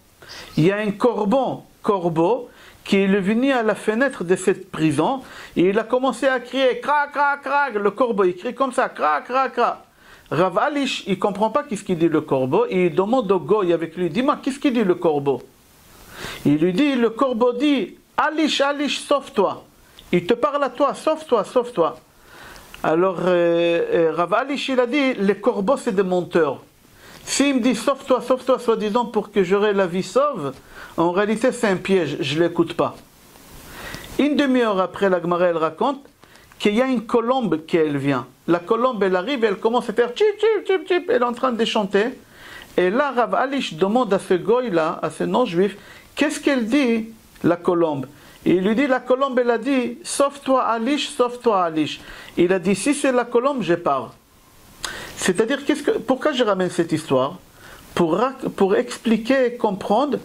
il y a un corbeau, qui est venu à la fenêtre de cette prison, et il a commencé à crier, cra, cra, cra, le corbeau, il crie comme ça, cra, cra, cra. Rav Alish, il ne comprend pas qu'est-ce qu'il dit le corbeau, et il demande au goy avec lui, dis-moi, qu'est-ce qu'il dit le corbeau? Il lui dit, le corbeau dit, Alish, Alish, sauve-toi. Il te parle à toi, sauve-toi, sauve-toi. Alors, Rav Alish, il a dit, les corbeaux, c'est des menteurs. S'il me dit, sauve-toi, soi-disant, pour que j'aurai la vie sauve, en réalité, c'est un piège, je ne l'écoute pas. Une demi-heure après, la Gemara, elle raconte qu'il y a une colombe qui elle vient. La colombe, elle arrive et elle commence à faire chip, chip, chip, chip, elle est en train de chanter. Et là, Rav Alish demande à ce goy-là, à ce non-juif, qu'est-ce qu'elle dit, la colombe? Et il lui dit, la colombe, elle a dit, sauve-toi Alish, sauve-toi Alish. Il a dit, si c'est la colombe, je pars. C'est-à-dire, pourquoi je ramène cette histoire? Pour expliquer et comprendre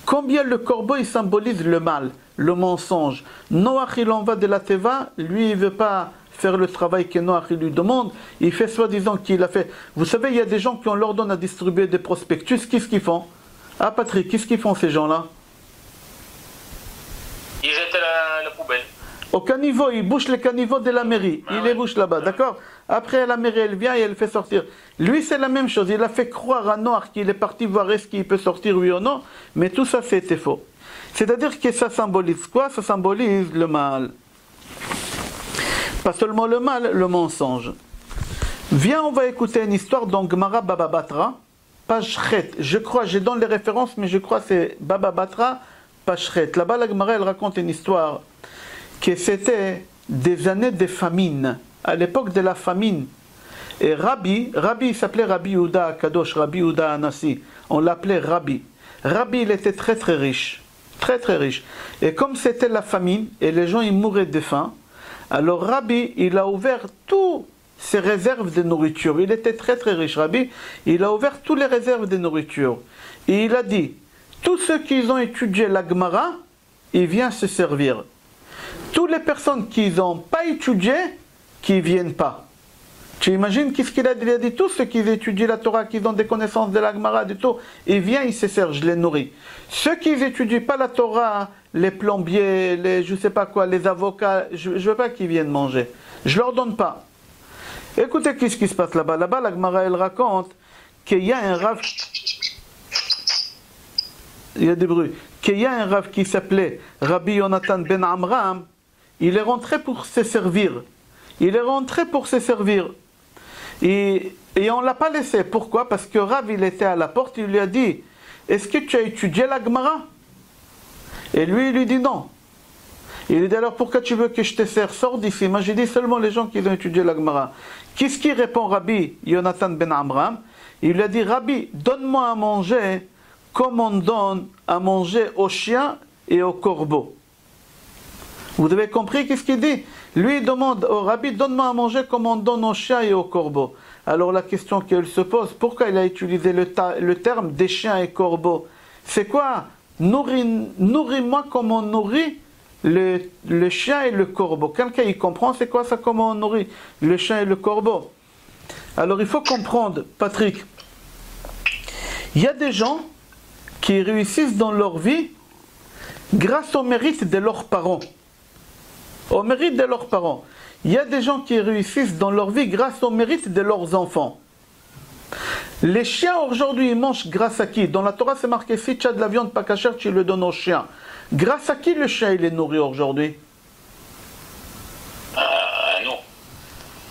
combien le corbeau, il symbolise le mal, le mensonge. Noach, il en va de la teva, lui, il ne veut pas faire le travail que Noach lui demande, il fait soi-disant qu'il a fait. Vous savez, il y a des gens qui on leur donne à distribuer des prospectus, qu'est-ce qu'ils font? Ah Patrick, qu'est-ce qu'ils font ces gens-là? Ils jettent la poubelle. Au caniveau, il bouche les caniveaux de la mairie, il les bouche là-bas, d'accord? Après la mairie, elle vient et elle fait sortir. Lui, c'est la même chose, il a fait croire à Noach qu'il est parti voir est-ce qu'il peut sortir oui ou non, mais tout ça c'était faux. C'est-à-dire que ça symbolise quoi? Ça symbolise le mal. Pas seulement le mal, le mensonge. Viens, on va écouter une histoire dans Gemara Baba Batra, page Chet. Je crois, j'ai dans les références, mais je crois que c'est Baba Batra, page Chet. Là-bas, la Gemara, elle raconte une histoire que c'était des années de famine, à l'époque de la famine. Et Rabbi, il s'appelait Rabbi Yehuda Kadosh, Rabbi Yehuda Anassi. On l'appelait Rabbi. Rabbi, il était très très riche. Très très riche. Et comme c'était la famine, et les gens ils mouraient de faim, alors Rabbi, il a ouvert toutes ses réserves de nourriture. Il était très très riche, Rabbi. Il a ouvert toutes les réserves de nourriture. Et il a dit, tous ceux qui ont étudié la Gemara, ils viennent se servir. Toutes les personnes qui n'ont pas étudié, qui ne viennent pas. Tu imagines qu'est-ce qu'il a dit? Il a dit, tous ceux qui étudient la Torah, qui ont des connaissances de la Gemara, du tout, ils viennent, ils se servent, je les nourris. Ceux qui n'étudient pas la Torah, les plombiers, les je sais pas quoi, les avocats, je ne veux pas qu'ils viennent manger. Je ne leur donne pas. Écoutez qu'est-ce qui se passe là-bas. Là-bas, la Gemara, elle raconte qu'il y a un Rav... Il y a des bruits. Qu'il y a un Rav qui s'appelait Rabbi Yonatan ben Amram. Il est rentré pour se servir. Il est rentré pour se servir. Et on ne l'a pas laissé. Pourquoi? Parce que Rav, il était à la porte, il lui a dit, est-ce que tu as étudié la Gemara? Et lui, il lui dit non. Il lui dit, alors pourquoi tu veux que je te sers? Sors d'ici. Moi, j'ai dit seulement les gens qui ont étudié la Gemara. Qu'est-ce qui répond Rabbi Yonatan ben Amram? Il lui a dit, Rabbi, donne-moi à manger comme on donne à manger aux chiens et aux corbeaux. Vous avez compris qu'est-ce qu'il dit? Lui, il demande au Rabbi, donne-moi à manger comme on donne aux chiens et aux corbeaux. Alors la question qu'elle se pose, pourquoi il a utilisé le terme des chiens et corbeaux? C'est quoi? Nourris-moi comme on nourrit le chien et le corbeau. Quelqu'un il comprend c'est quoi ça, comment on nourrit le chien et le corbeau? Alors il faut comprendre, Patrick, il y a des gens qui réussissent dans leur vie grâce au mérite de leurs parents. Au mérite de leurs parents. Il y a des gens qui réussissent dans leur vie grâce au mérite de leurs enfants. Les chiens aujourd'hui, ils mangent grâce à qui? Dans la Torah, c'est marqué, si tu as de la viande pas cachère, tu le donnes aux chiens. Grâce à qui le chien, il est nourri aujourd'hui? Non.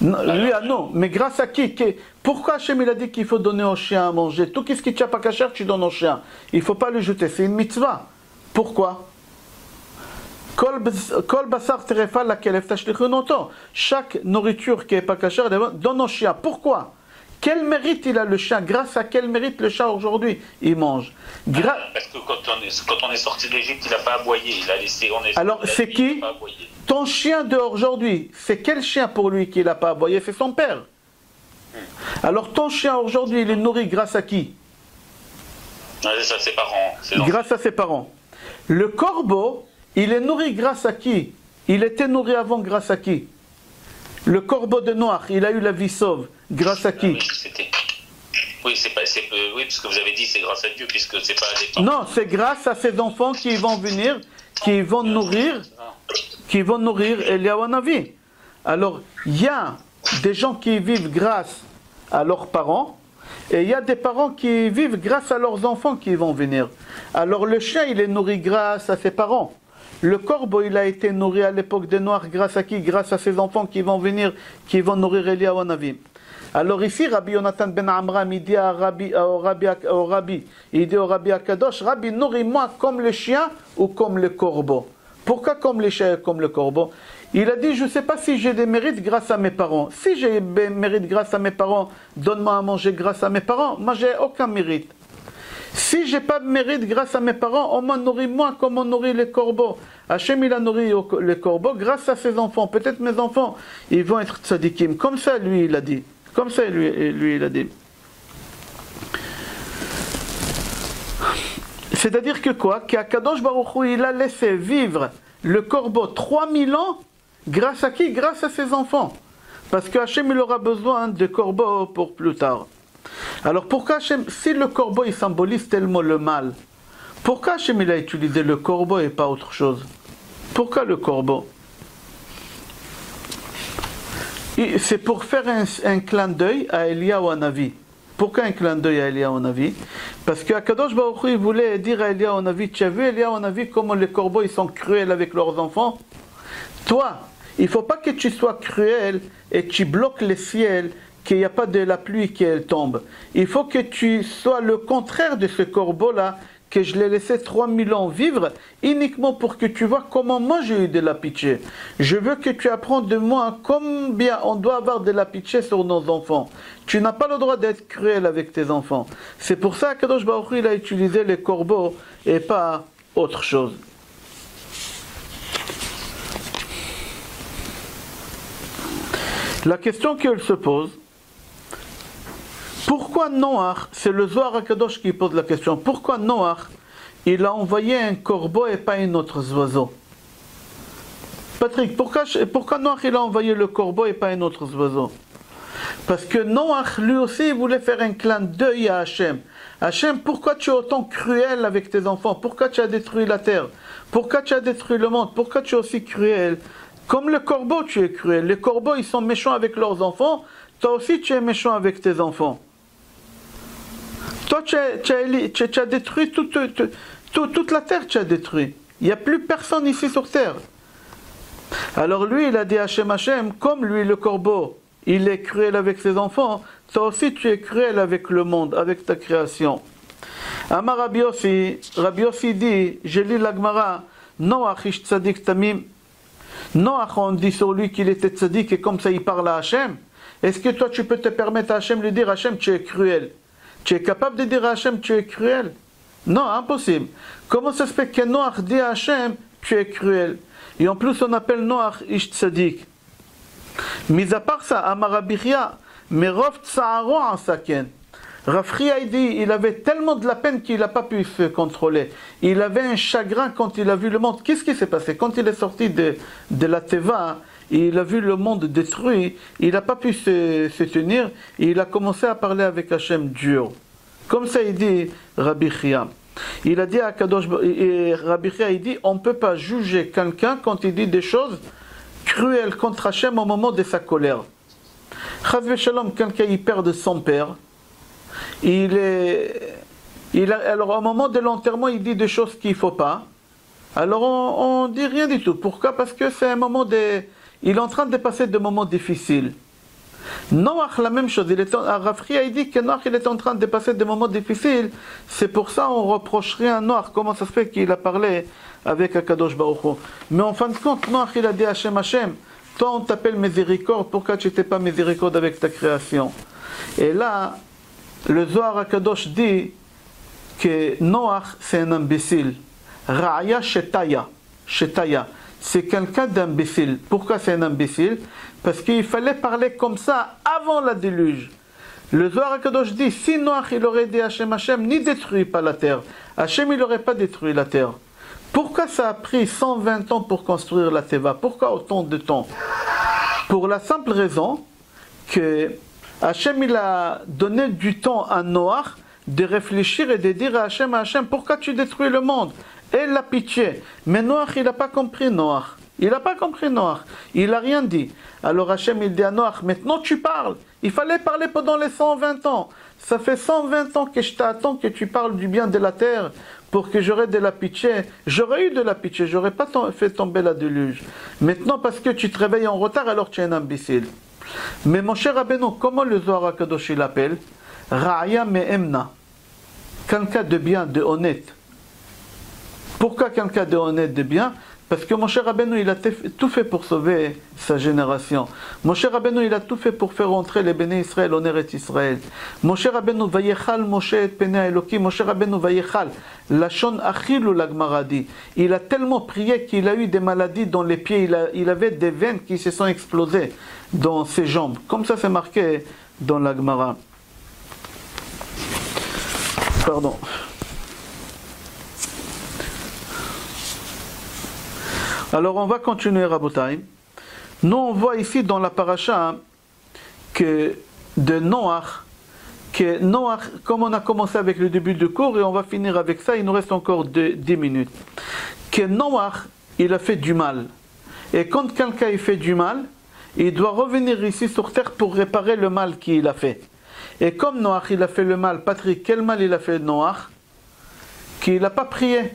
Lui, non. Mais grâce à qui? Pourquoi Hachem, il a dit qu'il faut donner aux chiens à manger? Tout ce qui tu n'as pas cachère, tu donnes aux chiens. Il ne faut pas le jeter, c'est une mitzvah. Pourquoi? Chaque nourriture qui n'est pas cachère, donne au chien. Pourquoi? Quel mérite il a le chien? Grâce à quel mérite le chat aujourd'hui il mange? Parce que quand on est sorti d'Égypte, il n'a pas aboyé, il a laissé. Alors c'est qui? Ton chien de aujourd'hui, c'est quel chien pour lui qui n'a pas aboyé? C'est son père. Alors ton chien aujourd'hui, il est nourri grâce à qui? Grâce à ses parents. Grâce à ses parents. Le corbeau, il est nourri grâce à qui? Il était nourri avant grâce à qui? Le corbeau de Noach, il a eu la vie sauve. Grâce à qui? Oui, oui, parce que vous avez dit c'est grâce à Dieu, puisque c'est pas les parents. Non, c'est grâce à ces enfants qui vont venir, qui vont nourrir Eliyahu Hanavi. Alors, il y a des gens qui vivent grâce à leurs parents, et il y a des parents qui vivent grâce à leurs enfants qui vont venir. Alors le chien, il est nourri grâce à ses parents. Le corbeau, il a été nourri à l'époque des Noirs grâce à qui? Grâce à ses enfants qui vont venir, qui vont nourrir Eliyahu Hanavi. Alors ici, Rabbi Yonatan ben Amram, il dit au Rabbi Akadosh, Rabbi, nourris-moi comme le chien ou comme le corbeau. Pourquoi comme le chien et comme le corbeau? Il a dit, je ne sais pas si j'ai des mérites grâce à mes parents. Si j'ai des mérites grâce à mes parents, donne-moi à manger grâce à mes parents. Moi, j'ai aucun mérite. Si je n'ai pas de mérite grâce à mes parents, au moins nourris-moi comme on nourrit les corbeaux. Hachem, il a nourri les corbeaux grâce à ses enfants. Peut-être mes enfants, ils vont être tzadikim. Comme ça, lui, il a dit. Comme ça, lui, il a dit. C'est-à-dire que quoi? Qu'Akadosh Baruch Hu, il a laissé vivre le corbeau 3000 ans. Grâce à qui? Grâce à ses enfants. Parce que Hachem, il aura besoin de corbeaux pour plus tard. Alors pourquoi Hachem, si le corbeau, il symbolise tellement le mal, pourquoi Hachem, il a utilisé le corbeau et pas autre chose? Pourquoi le corbeau? C'est pour faire un clin d'œil à Eliyahu Hanavi. Pourquoi un clin d'œil à Eliyahu Hanavi? Parce que Akadosh Baruch Hu, il voulait dire à Eliyahu Hanavi, tu as vu Eliyahu Hanavi comment les corbeaux, ils sont cruels avec leurs enfants? Toi, il ne faut pas que tu sois cruel et tu bloques le ciel, qu'il n'y a pas de la pluie qui tombe. Il faut que tu sois le contraire de ce corbeau-là, que je l'ai laissé 3000 ans vivre, uniquement pour que tu vois comment moi j'ai eu de la pitié. Je veux que tu apprennes de moi combien on doit avoir de la pitié sur nos enfants. Tu n'as pas le droit d'être cruel avec tes enfants. C'est pour ça que Kadosh Baruch Hu, il a utilisé les corbeaux et pas autre chose. La question qu'elle se pose, pourquoi Noach, c'est le Zohar HaKadosh qui pose la question, pourquoi Noach, il a envoyé un corbeau et pas un autre oiseau? Patrick, pourquoi Noach, il a envoyé le corbeau et pas un autre oiseau? Parce que Noach, lui aussi, il voulait faire un clin d'œil à Hachem. Hachem, pourquoi tu es autant cruel avec tes enfants? Pourquoi tu as détruit la terre? Pourquoi tu as détruit le monde? Pourquoi tu es aussi cruel? Comme le corbeau, tu es cruel. Les corbeaux, ils sont méchants avec leurs enfants. Toi aussi, tu es méchant avec tes enfants. Toi, tu as détruit toute la terre, tu as détruit. Il n'y a plus personne ici sur terre. Alors lui, il a dit à Hachem, comme lui, le corbeau, il est cruel avec ses enfants, toi aussi, tu es cruel avec le monde, avec ta création. Amar Rabbi Yossi dit, je lis la Gemara, Noach ish tzadik tamim. Noach, on dit sur lui qu'il était tzadik et comme ça il parle à Hachem. Est-ce que toi tu peux te permettre à Hachem de dire Hachem tu es cruel? Tu es capable de dire à Hachem tu es cruel? Non, impossible. Comment ça se fait que Noach dit à Hachem tu es cruel? Et en plus on appelle Noach ish tzadik. Mis à part ça, Amar Rabbi Chia, merov tsa'aro an saken. Rav Chia, il dit, il avait tellement de la peine qu'il n'a pas pu se contrôler. Il avait un chagrin quand il a vu le monde. Qu'est-ce qui s'est passé? Quand il est sorti de la Teva, il a vu le monde détruit, il n'a pas pu se tenir, et il a commencé à parler avec Hachem dur. Comme ça, il dit Rabbi Chia. Il a dit à Kadosh, et Rabbi Chia, il dit, on ne peut pas juger quelqu'un quand il dit des choses cruelles contre Hachem au moment de sa colère. Chas v'shalom, quelqu'un il perd son père. Alors au moment de l'enterrement, il dit des choses qu'il ne faut pas. Alors on dit rien du tout. Pourquoi? Parce que c'est un moment il est en train de passer des moments difficiles. Noach, la même chose. Rav Chia, il dit que Noach, il est en train de passer des moments difficiles. C'est pour ça qu'on reproche rien à Noach. Comment ça se fait qu'il a parlé avec Akadosh Baruch Hu? Mais en fin de compte, Noach, il a dit Hachem, Hachem, toi on t'appelle miséricorde, pourquoi tu n'étais pas miséricorde avec ta création? Et là, le Zohar HaKadosh dit que Noach c'est un imbécile. Ra'aya shetaya. Shetaya. C'est quelqu'un d'imbécile. Pourquoi c'est un imbécile? Parce qu'il fallait parler comme ça avant la déluge. Le Zohar HaKadosh dit, si Noach il aurait dit Hachem, Hachem, n'y détruis pas la terre. Hachem il n'aurait pas détruit la terre. Pourquoi ça a pris 120 ans pour construire la Teva? Pourquoi autant de temps? Pour la simple raison que Hachem, il a donné du temps à Noach de réfléchir et de dire à Hachem, pourquoi tu détruis le monde? Et la pitié. Mais Noach, il n'a pas compris Noach. Il n'a pas compris Noach. Il n'a rien dit. Alors Hachem, il dit à Noach, maintenant tu parles. Il fallait parler pendant les 120 ans. Ça fait 120 ans que je t'attends que tu parles du bien de la terre pour que j'aurais de la pitié. J'aurais eu de la pitié, j'aurais pas fait tomber la déluge. Maintenant, parce que tu te réveilles en retard, alors tu es un imbécile. Mais mon cher Rabbeinu, comment le Zohar HaKadosh il l'appelle? Ra'ya me'emna. Quelqu'un de bien, de honnête. Pourquoi quelqu'un de honnête, de bien? Parce que mon cher Rabbeinu, il a tout fait pour sauver sa génération. Mon cher Rabbeinu, il a tout fait pour faire entrer les béné Israël en Eretz Israël. Mon cher Rabbeinu, vayechal Moshe et Penei Elokim. Mon cher Rabbeinu, vayechal. Lachon achil ou l'Agmara dit. Il a tellement prié qu'il a eu des maladies dans les pieds. Il avait des veines qui se sont explosées dans ses jambes. Comme ça, c'est marqué dans l'Agmara. Pardon. Alors on va continuer Rabotai. Nous on voit ici dans la paracha que de Noach, comme on a commencé avec le début du cours et on va finir avec ça, il nous reste encore 10 minutes. Que Noach, il a fait du mal. Et quand quelqu'un il fait du mal, il doit revenir ici sur terre pour réparer le mal qu'il a fait. Et comme Noach il a fait le mal, Patrick, quel mal il a fait Noach? Qu'il n'a pas prié.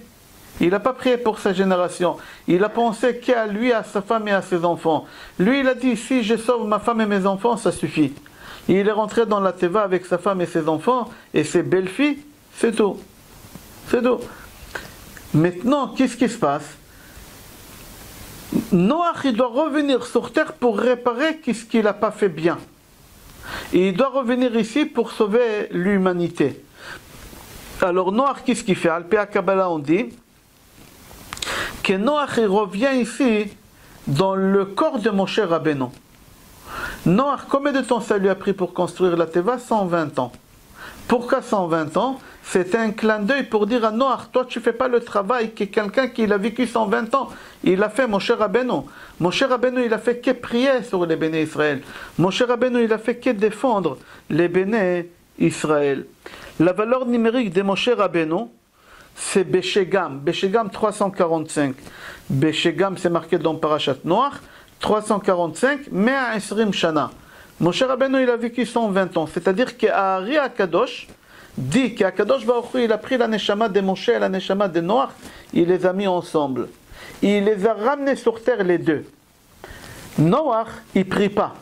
Il n'a pas prié pour sa génération. Il a pensé qu'à lui, à sa femme et à ses enfants. Lui, il a dit, si je sauve ma femme et mes enfants, ça suffit. Il est rentré dans la Teva avec sa femme et ses enfants et ses belles-filles, c'est tout. C'est tout. Maintenant, qu'est-ce qui se passe? Noach, il doit revenir sur terre pour réparer ce qu'il n'a pas fait bien. Et il doit revenir ici pour sauver l'humanité. Alors, Noach, qu'est-ce qu'il fait? Al-Pea Kabbalah, on dit que Noach il revient ici dans le corps de Moshe Rabbeinu. Noach, combien de temps ça lui a pris pour construire la Teva? 120 ans. Pourquoi 120 ans? C'était un clin d'œil pour dire à Noach, toi tu fais pas le travail que quelqu'un qui a vécu 120 ans, il a fait Moshe Rabbeinu. Moshe Rabbeinu, il a fait que prier sur les béné Israël. Moshe Rabbeinu, il a fait que défendre les béné Israël. La valeur numérique de Moshe Rabbeinu, c'est Beshegam. Beshegam 345. Beshegam, c'est marqué dans Parashat Noach. 345, Mea Esrim Shana. Moshe Rabbeinu, il a vécu 120 ans. C'est-à-dire qu'Ari Akadosh dit qu'Akadosh Baruch Hu, il a pris la Neshama de Moshe et la Neshama de Noach, il les a mis ensemble. Il les a ramenés sur terre les deux. Noach, il prie pas.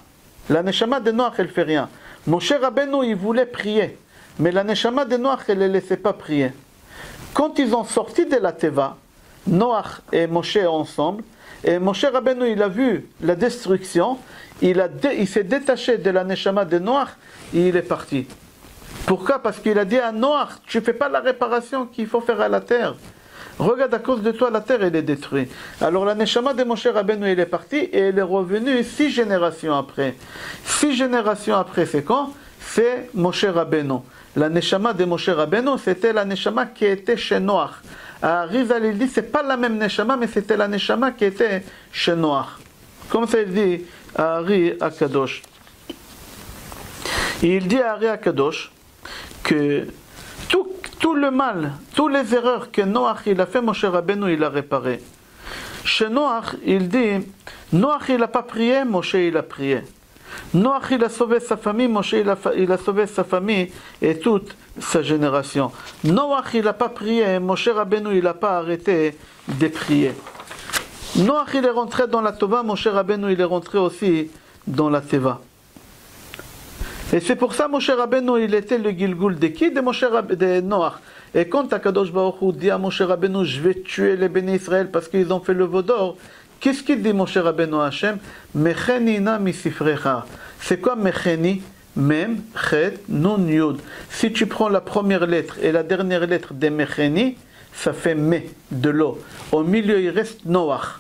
La Neshama de Noach, elle fait rien. Moshe Rabbeinu, il voulait prier. Mais la Neshama de Noach, elle ne les laissait pas prier. Quand ils ont sorti de la Teva, Noach et Moshe ensemble, et Moshe Rabbeinu, il a vu la destruction, il s'est détaché de la Neshama de Noach et il est parti. Pourquoi? Parce qu'il a dit à Noach, tu ne fais pas la réparation qu'il faut faire à la terre. Regarde, à cause de toi, la terre, elle est détruite. Alors la Neshama de Moshe Rabbeinu, elle est partie et elle est revenue 6 générations après. 6 générations après, c'est quand? C'est Moshe Rabbeinu. La Neshama de Moshe Rabbeinu, c'était la Neshama qui était chez Noach. Rizal, il dit, c'est pas la même Neshama, mais c'était la Neshama qui était chez Noach. Comme ça, il dit à Ari Akadosh. Il dit à Ari Akadosh que tout le mal, toutes les erreurs que Noach il a fait, Moshe Rabbeinu, il a réparé. Chez Noach, il dit, Noach il n'a pas prié, Moshe il a prié. Noach il a sauvé sa famille, Moshe il a sauvé sa famille et toute sa génération. Noach il n'a pas prié, Moshe Rabbeinu il n'a pas arrêté de prier. Noach il est rentré dans la Tova, Moshe Rabbeinu il est rentré aussi dans la Teva. Et c'est pour ça Moshe Rabbeinu il était le Gilgul de qui? De Noach. Et quand Akadosh Baruch Hu dit à Moshe Rabbeinu, je vais tuer les béné Israël parce qu'ils ont fait le veau d'or, qu'est-ce qu'il dit Moshe Rabbeinu à Hachem? Mechenina misifrecha. C'est quoi Mecheni? Mem, Chet, Nun, Yud. Si tu prends la première lettre et la dernière lettre de Mecheni, ça fait Me, de l'eau. Au milieu, il reste Noach.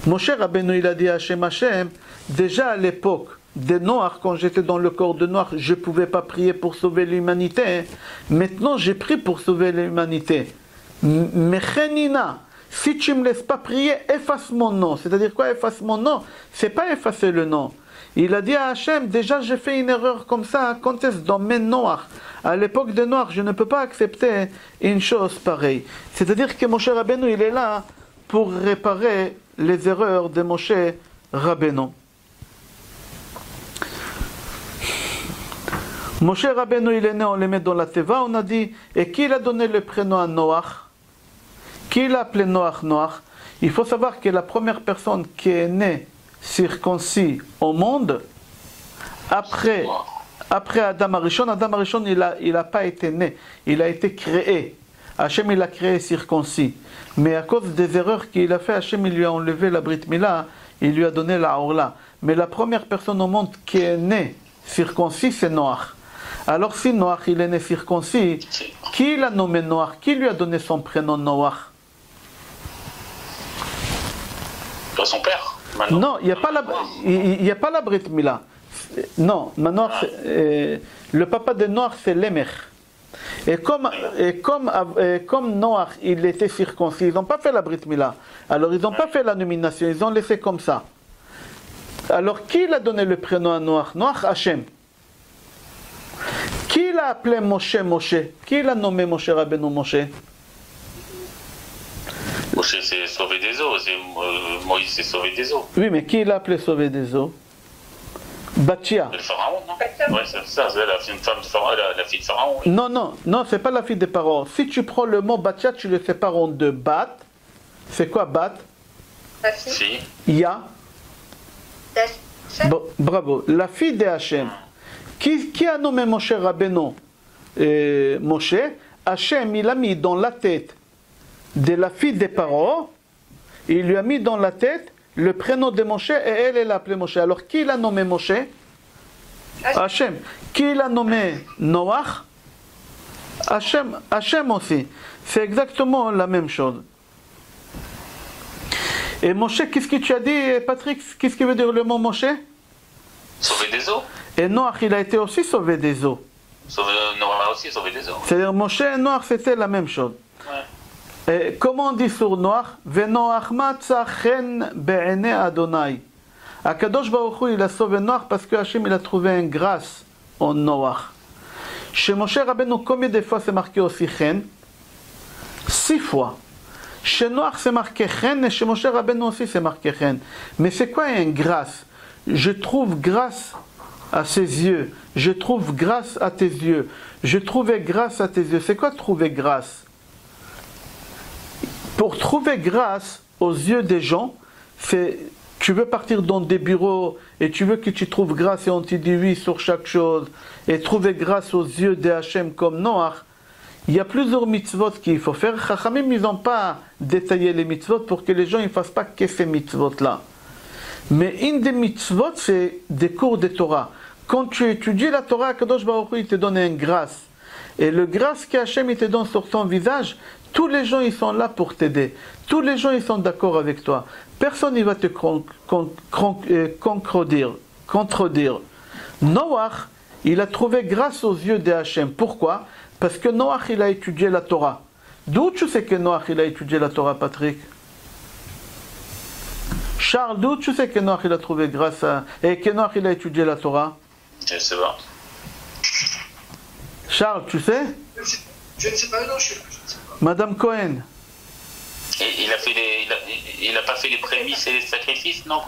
Moshe Rabbeinu, il a dit à Hachem, déjà à l'époque de Noach, quand j'étais dans le corps de Noach, je ne pouvais pas prier pour sauver l'humanité. Maintenant, j'ai prié pour sauver l'humanité. Mechenina. si tu ne me laisses pas prier, efface mon nom. C'est-à-dire quoi, efface mon nom? C'est pas effacer le nom. Il a dit à Hachem, déjà j'ai fait une erreur comme ça, quand est-ce dans mes Noach? À l'époque de Noach, je ne peux pas accepter une chose pareille. C'est-à-dire que Moshe Rabbeinu, il est là pour réparer les erreurs de Moshe Rabbeinu. Moshe Rabbeinu, il est né, on le met dans la Teva, on a dit, et qui a donné le prénom à Noach? Qui l'a appelé Noach, Noach? Il faut savoir que la première personne qui est née circoncis au monde, après Adam Arishon, il n'a pas été né, il a été créé. Hachem, il a créé circoncis. Mais à cause des erreurs qu'il a fait, Hachem, il lui a enlevé la Brit Mila, il lui a donné la Orla. Mais la première personne au monde qui est née circoncis, c'est Noach. Alors si Noach, il est né circoncis, qui l'a nommé Noach? Qui lui a donné son prénom Noach? Son père. Maintenant, non, il n'y a pas la Brit Mila. Non, maintenant, le papa de Noach, c'est Lémech. Et comme Noach, il était circoncis, ils n'ont pas fait la Brit Mila. Alors, ils n'ont pas fait la nomination, ils ont laissé comme ça. Alors, qui l'a donné le prénom à Noach? Noach, Hachem. Qui l'a appelé Moshe, Moshe? Qui l'a nommé Moshe Rabbeinu, Moshe? Moshe s'est sauvé des eaux, Moïse s'est sauvé des eaux. Oui, mais qui l'a appelé sauvé des eaux? Bathia. Le pharaon, non? Oui, c'est ça, c'est la fille de Pharaon. Oui. Non, c'est pas la fille de Pharaon. Si tu prends le mot Bathia, tu le sépares en deux. Bat, c'est quoi Bat? Si. Ya. Bravo. La fille de Hachem. Qui a nommé Moshe Rabbeinu Moshe? Hachem, il a mis dans la tête de la fille de Paro, il lui a mis dans la tête le prénom de Moshe et elle l'a appelé Moshe. Alors qui l'a nommé Moshe? Hachem. Qui l'a nommé Noach? Hachem aussi. C'est exactement la même chose. Et Moshe, qu'est-ce que tu as dit, Patrick? Qu'est-ce qui veut dire le mot Moshe? Sauver des eaux. Et Noach, il a été aussi sauvé des eaux. Noach aussi sauvé des eaux. C'est-à-dire Moshe et Noach, c'était la même chose. Ouais. Et comment on dit sur Noach? Venoach matza chen be'ene Adonai. Akadosh Baruch Hu, il a sauvé Noach parce que Hachem, il a trouvé une grâce en Noach. Chez Moshe Rabbeinu, combien de fois c'est marqué aussi chen? 6 fois. Chez Noach, c'est marqué chen, et chez Moshe Rabbeinu aussi, c'est marqué chen. Mais c'est quoi une grâce? Je trouve grâce à ses yeux. Je trouve grâce à tes yeux. Je trouvais grâce à tes yeux. C'est quoi trouver grâce? Pour trouver grâce aux yeux des gens, c'est tu veux partir dans des bureaux et tu veux que tu trouves grâce et on te dit oui sur chaque chose et trouver grâce aux yeux de Hachem comme Noach. Il y a plusieurs mitzvot qu'il faut faire. Chachamim, ils n'ont pas détaillé les mitzvot pour que les gens ne fassent pas que ces mitzvot-là. Mais une des mitzvot, c'est des cours de Torah. Quand tu étudies la Torah, Kadosh Baruch Hu, il te donne une grâce. Et le grâce qu'Hachem il te donne sur ton visage, tous les gens ils sont là pour t'aider. Tous les gens ils sont d'accord avec toi. Personne ne va te contredire. Noach, il a trouvé grâce aux yeux de Hachem. Pourquoi? Parce que Noach il a étudié la Torah. D'où tu sais que Noach il a étudié la Torah, Patrick? Charles, d'où tu sais que Noach il a trouvé grâce à... et que Noach il a étudié la Torah? Je ne sais pas. Charles, tu sais? Je ne sais pas, non, je ne sais pas. Madame Cohen. Et il n'a pas fait les prémices et les sacrifices, non?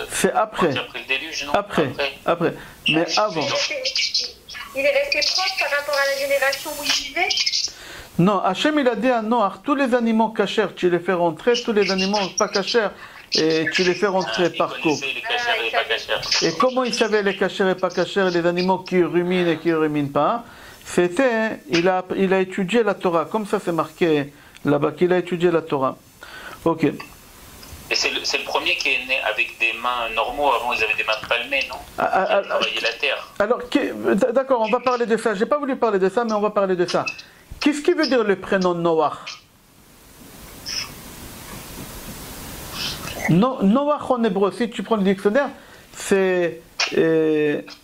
C'est après. Quand après le déluge, non? Après. Mais avant. Il est resté proche par rapport à la génération où il vivait? Non, Hachem il a dit à Noach, tous les animaux cachers, tu les fais rentrer, tous les animaux pas cachers, et tu les fais rentrer par couple. Et comment il savait les cachers et pas cachers, les animaux qui ruminent et qui ne ruminent pas? C'était, il a étudié la Torah, comme ça c'est marqué là-bas, qu'il a étudié la Torah. Ok. Et c'est le premier qui est né avec des mains normaux, avant ils avaient des mains palmées, non? Ils travaillaient la terre. Alors, d'accord, on va parler de ça. J'ai pas voulu parler de ça, mais on va parler de ça. Qu'est-ce qui veut dire le prénom Noach? Noach en hébreu, si tu prends le dictionnaire, c'est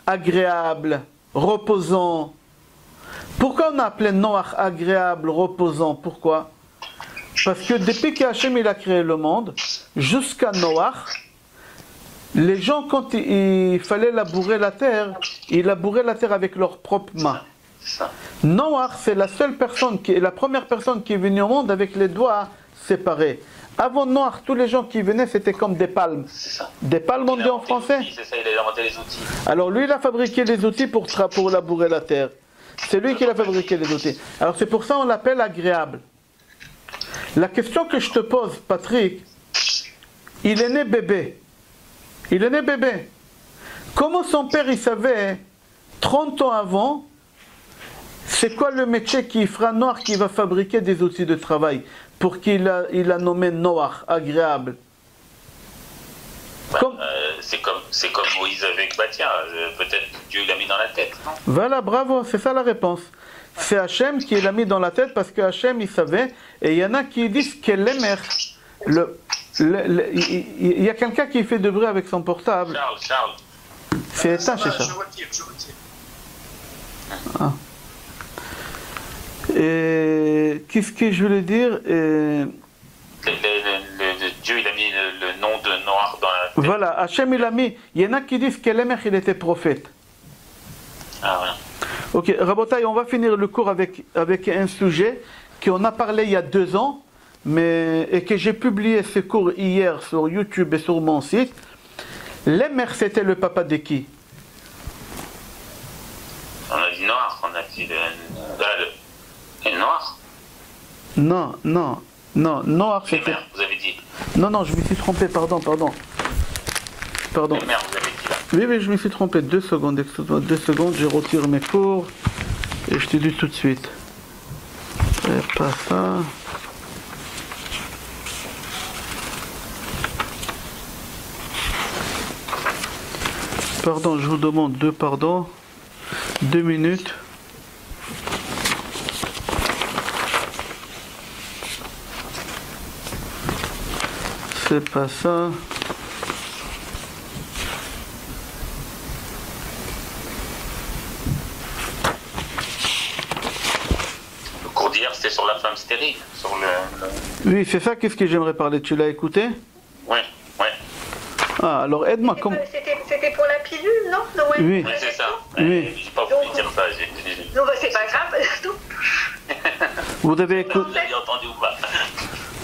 agréable, reposant. Pourquoi on a appelé Noach agréable, reposant? Pourquoi? Parce que depuis qu'Hachem il a créé le monde, jusqu'à Noach, les gens, quand il fallait labourer la terre, ils labouraient la terre avec leurs propres mains. Noach, c'est la première personne qui est venue au monde avec les doigts séparés. Avant Noach, tous les gens qui venaient, c'était comme des palmes. Des palmes, on dit en français. C'est ça, il a inventé les outils. Alors lui, il a fabriqué les outils pour labourer la terre. C'est lui qui a fabriqué les outils. Alors c'est pour ça qu'on l'appelle agréable. La question que je te pose, Patrick, il est né bébé. Il est né bébé. Comment son père, il savait, 30 ans avant, c'est quoi le métier qui fera Noach, qui va fabriquer des outils de travail, pour qu'il a nommé Noach, agréable. C'est comme Moïse avec Batia. Peut-être Dieu l'a mis dans la tête, non? Voilà, bravo, c'est ça la réponse. C'est Hachem qui l'a mis dans la tête parce que Hachem, il savait. Et il y en a qui disent que l'émer, il y a quelqu'un qui fait de bruit avec son portable. Charles. C'est éteint chez Charles. Je retire. Ah. Et qu'est-ce que je voulais dire? Dieu, il a mis le nom de Noach dans la tête. Voilà, Hachem, il a mis. Il y en a qui disent que l'émer, il était prophète. Ah, voilà. Ok, Rabotai, on va finir le cours avec un sujet qu'on a parlé il y a 2 ans, et que j'ai publié ce cours hier sur YouTube et sur mon site. L'émer, c'était le papa de qui? On a dit Noach, on a dit le Noach. Non, Noach c'était... L'émer, vous avez dit. Non, je me suis trompé, pardon. L'émer, vous avez dit là. Oui, je me suis trompé, 2 secondes, excuse-moi, 2 secondes, je retire mes cours, et je te dis tout de suite. C'est pas ça... Pardon, je vous demande 2 minutes. C'est pas ça. Le cours d'hier, c'était sur la femme stérile. Sur Oui, c'est ça, qu'est-ce que j'aimerais parler? Tu l'as écouté? Ouais. Ah, alors aide-moi. C'était pour la pilule, non? Oui. Oui, c'est ça. Oui. J'ai pas voulu dire ça. Non, c'est pas grave. Vous avez écouté? Vous l'avez entendu ou pas?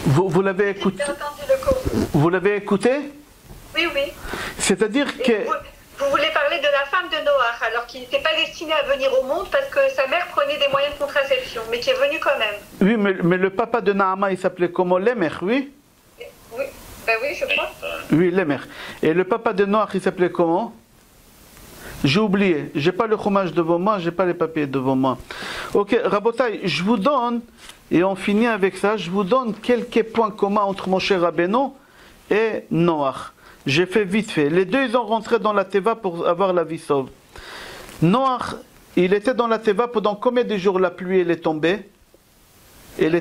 Vous l'avez écouté? J'ai entendu le cours. Vous l'avez écouté? Oui. C'est-à-dire Et que... vous voulez parler de la femme de Noach, alors qu'il n'était pas destiné à venir au monde parce que sa mère prenait des moyens de contraception, mais qui est venu quand même. Oui, mais le papa de Naama, il s'appelait comment? L'émer, oui? Oui, oui, je crois. Oui, l'émer. Et le papa de Noach, il s'appelait comment? J'ai oublié. J'ai pas le chômage devant moi, j'ai pas les papiers devant moi. Ok, Rabotai, je vous donne, et on finit avec ça, je vous donne quelques points communs entre Moshe Rabbeinu et Noach. J'ai fait vite fait. Les deux, ils ont rentré dans la Teva pour avoir la vie sauve. Noach, il était dans la Teva pendant combien de jours la pluie elle est tombée? 40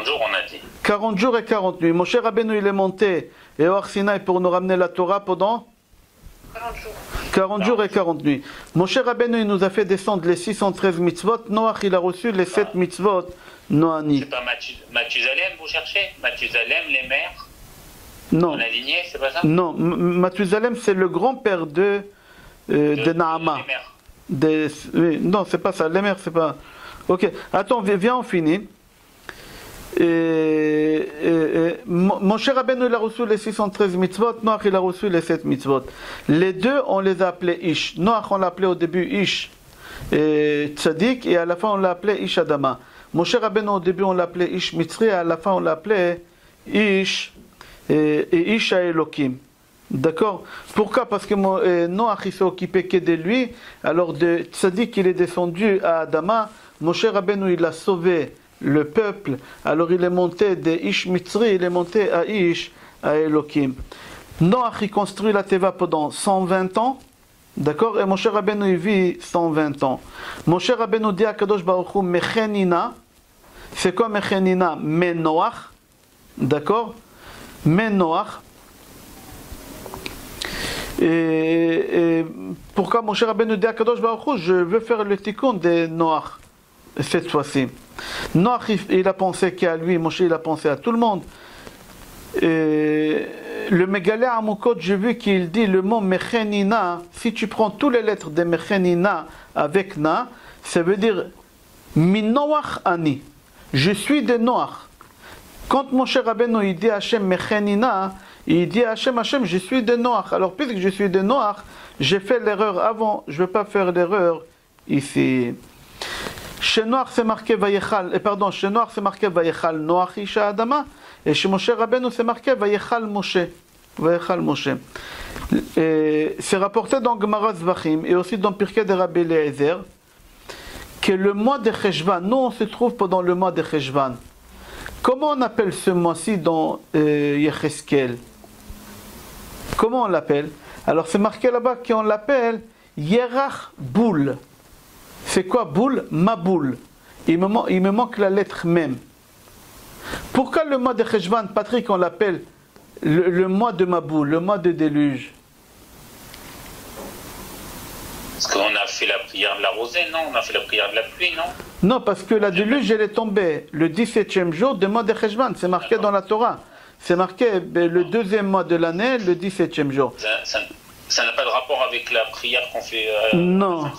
jours, on a dit. 40 jours et 40 nuits. Moshe Rabbeinu, il est monté et au Sinaï pour nous ramener la Torah pendant 40 jours. 40 jours et 40 nuits. Moshe Rabbeinu, il nous a fait descendre les 613 mitzvot. Noach, il a reçu les 7 mitzvot Noani. C'est pas Mathusalem, vous cherchez? Mathusalem, les mères? Non. On a lignée, c'est pas ça? Non, Mathusalem, c'est le grand-père de Naama. Oui, non, c'est pas ça. Les mères, c'est pas... Ok, attends, viens, on finit. Moshe Rabbeinu, il a reçu les 613 mitzvot. Noach, il a reçu les 7 mitzvot. Les deux, on les a appelés Ish. Noach, on l'a appelé au début Ish Tzadik, et à la fin, on l'a appelé Ish Adama. Moshe Rabbeinu, au début, on l'appelait Ish Mitzri, et à la fin, on l'appelait Ish Elokim. D'accord? Pourquoi? Parce que Noach, il s'est occupé que de lui. Alors, de Tzadik, il est descendu à Adama. Moshe Rabbeinu, il a sauvé le peuple. Alors, il est monté de Ish Mitzri, il est monté à Ish Elokim. Noach, il construit la Teva pendant 120 ans. D'accord? Et Moshe Rabbeinu, il vit 120 ans. Moshe Rabbeinu dit à Kadosh Baruch Hu, Mechenina. C'est quoi Mechenina? Menoach. D'accord? Menoach. Et pourquoi Moshe Rabbeinu dit à Kadosh Baruch Hu, je veux faire le tikkun de Noach cette fois-ci. Noach, il a pensé qu'à lui, Moshe, il a pensé à tout le monde. Le Megalé Amukot, j'ai vu qu'il dit le mot Mechenina. Si tu prends toutes les lettres de Mechenina avec Na, ça veut dire Min Noach Ani. Je suis de Noach. Quand Moshe Rabbeinu il dit Hachem Mechenina, il dit Hachem, je suis de Noach. Alors puisque je suis de Noach, j'ai fait l'erreur avant, je ne vais pas faire l'erreur ici. Chez Noach c'est marqué Vayechal, chez Noach c'est marqué Vayechal Noach Isha Adama, et chez Moshe Rabbeinu c'est marqué Vayechal Moshe. Vayechal Moshe. C'est rapporté dans Gemara Zvachim et aussi dans Pirkei de Rabbi Eliezer que le mois de Cheshvan, nous on se trouve pendant le mois de Cheshvan. Comment on appelle ce mois-ci dans Yecheskel? Comment on l'appelle? Alors c'est marqué là-bas qu'on l'appelle Yerach Boul. C'est quoi boule? Ma boule. Il me manque la lettre même. Pourquoi le mois de Cheshvan, Patrick, on l'appelle le mois de ma boule, le mois de déluge? Parce qu'on a fait la prière de la rosée, non? On a fait la prière de la pluie, non? Non, parce que la déluge, elle est tombée le 17e jour du mois de Cheshvan. C'est marqué dans la Torah. C'est marqué le deuxième mois de l'année, le 17e jour. Ça n'a pas de rapport avec la prière qu'on fait non.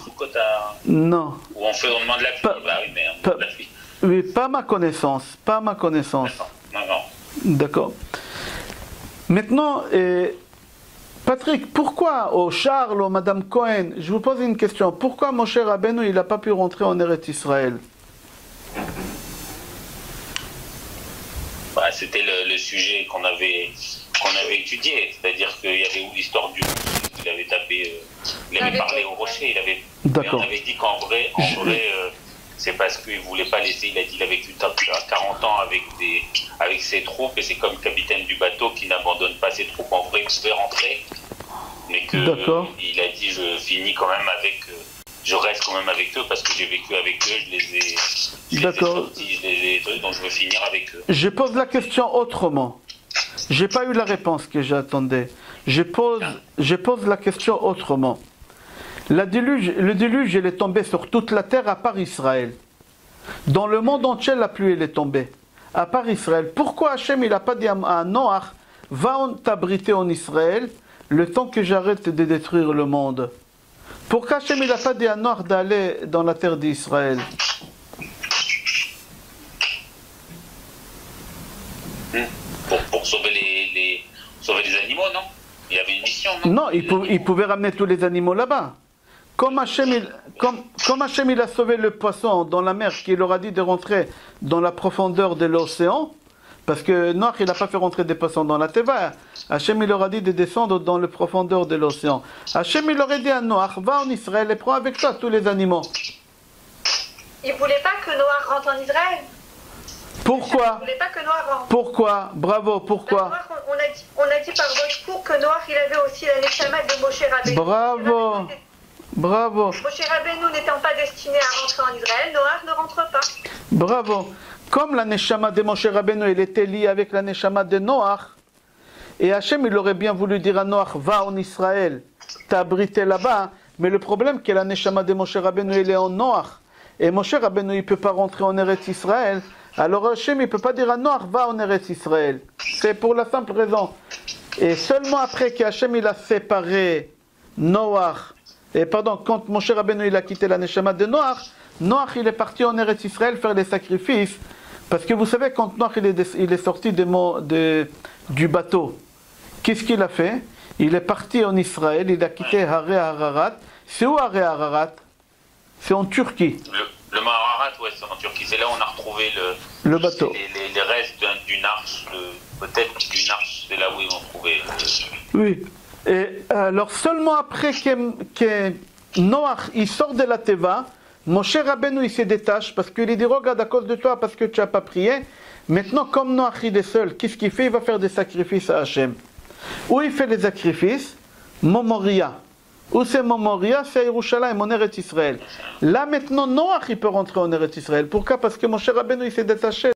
Non. Où on fait au moment de la pluie. Bah oui, mais de la pluie. Oui, pas ma connaissance. Pas ma connaissance. Non. D'accord. Maintenant, Patrick, pourquoi, Charles, ou Madame Cohen, je vous pose une question. Pourquoi Moshe Rabbeinu, il n'a pas pu rentrer en Eretz Israël? Bah, c'était le sujet qu'on avait étudié. C'est-à-dire qu'il y avait où l'histoire du... Il avait tapé... il avait parlé au rocher. On avait dit qu'en vrai c'est parce qu'il ne voulait pas laisser... Il a dit qu'il a vécu 40 ans avec ses troupes. Et c'est comme le capitaine du bateau qui n'abandonne pas ses troupes. En vrai, il pouvait rentrer. Mais qu'il a dit, je finis quand même avec... je reste quand même avec eux parce que j'ai vécu avec eux. Je les ai sortis, donc je veux finir avec eux. Je pose la question autrement. Je n'ai pas eu la réponse que j'attendais. Je pose la question autrement. Le déluge, il est tombé sur toute la terre à part Israël. Dans le monde entier, la pluie, elle est tombée. À part Israël. Pourquoi Hachem, il n'a pas dit à Noach, va t'abriter en Israël, le temps que j'arrête de détruire le monde? Pourquoi Hachem, il n'a pas dit à Noach d'aller dans la terre d'Israël? Pour sauver les animaux, non? Il y avait une mission, non? Non, il pouvait ramener tous les animaux là-bas. Comme Hachem, il a sauvé le poisson dans la mer, qu'il leur a dit de rentrer dans la profondeur de l'océan, parce que Noach, il n'a pas fait rentrer des poissons dans la Teva. Hachem, il leur a dit de descendre dans la profondeur de l'océan. Hachem, il aurait dit à Noach, va en Israël et prends avec toi tous les animaux. Il ne voulait pas que Noach rentre en Israël. Pourquoi? Il ne voulait pas que Noach rentre. Pourquoi? Bravo, pourquoi? On a dit par votre cours que Noach, il avait aussi la neshama de Moshe Rabbeinu. Bravo. Bravo. Moshe Rabbeinu n'étant pas destiné à rentrer en Israël, Noach ne rentre pas. Bravo. Comme la neshama de Moshe Rabbeinu, il était lié avec la neshama de Noach, et Hachem, il aurait bien voulu dire à Noach, va en Israël, t'abriter là-bas, mais le problème, c'est que la neshama de Moshe Rabbeinu, il est en Noach, et Moshe Rabbeinu, il ne peut pas rentrer en Eretz Israël, alors Hachem, il ne peut pas dire à Noach, va en Eretz Israël. C'est pour la simple raison. Et seulement après qu'Hachem, il a séparé Noach, quand Moshe Rabbeinu, il a quitté la neshama de Noach, Noach, il est parti en Eretz Israël faire les sacrifices, parce que vous savez, quand Noach, il est sorti du bateau, qu'est-ce qu'il a fait? Il est parti en Israël, il a quitté Haré Ararat. C'est où Haré Ararat? C'est en Turquie. Le Mont Ararat, ouais, c'est en Turquie. C'est là où on a retrouvé le bateau. Les restes d'une arche, peut-être d'une arche, c'est là où ils ont trouvé. Oui. Et alors seulement après que Noach, il sort de la Teva, Moshe Rabbeinu, il se détache parce qu'il dit, regarde, à cause de toi, parce que tu n'as pas prié. Maintenant, comme Noach, il est seul, qu'est-ce qu'il fait? Il va faire des sacrifices à Hachem. Où il fait les sacrifices? Momoria. Où c'est Momoria? C'est à Yerushalayim, en Eretz Israël. Là, maintenant, Noach, il peut rentrer en Eretz Israël. Pourquoi? Parce que Moshe Rabbeinu, il s'est détaché.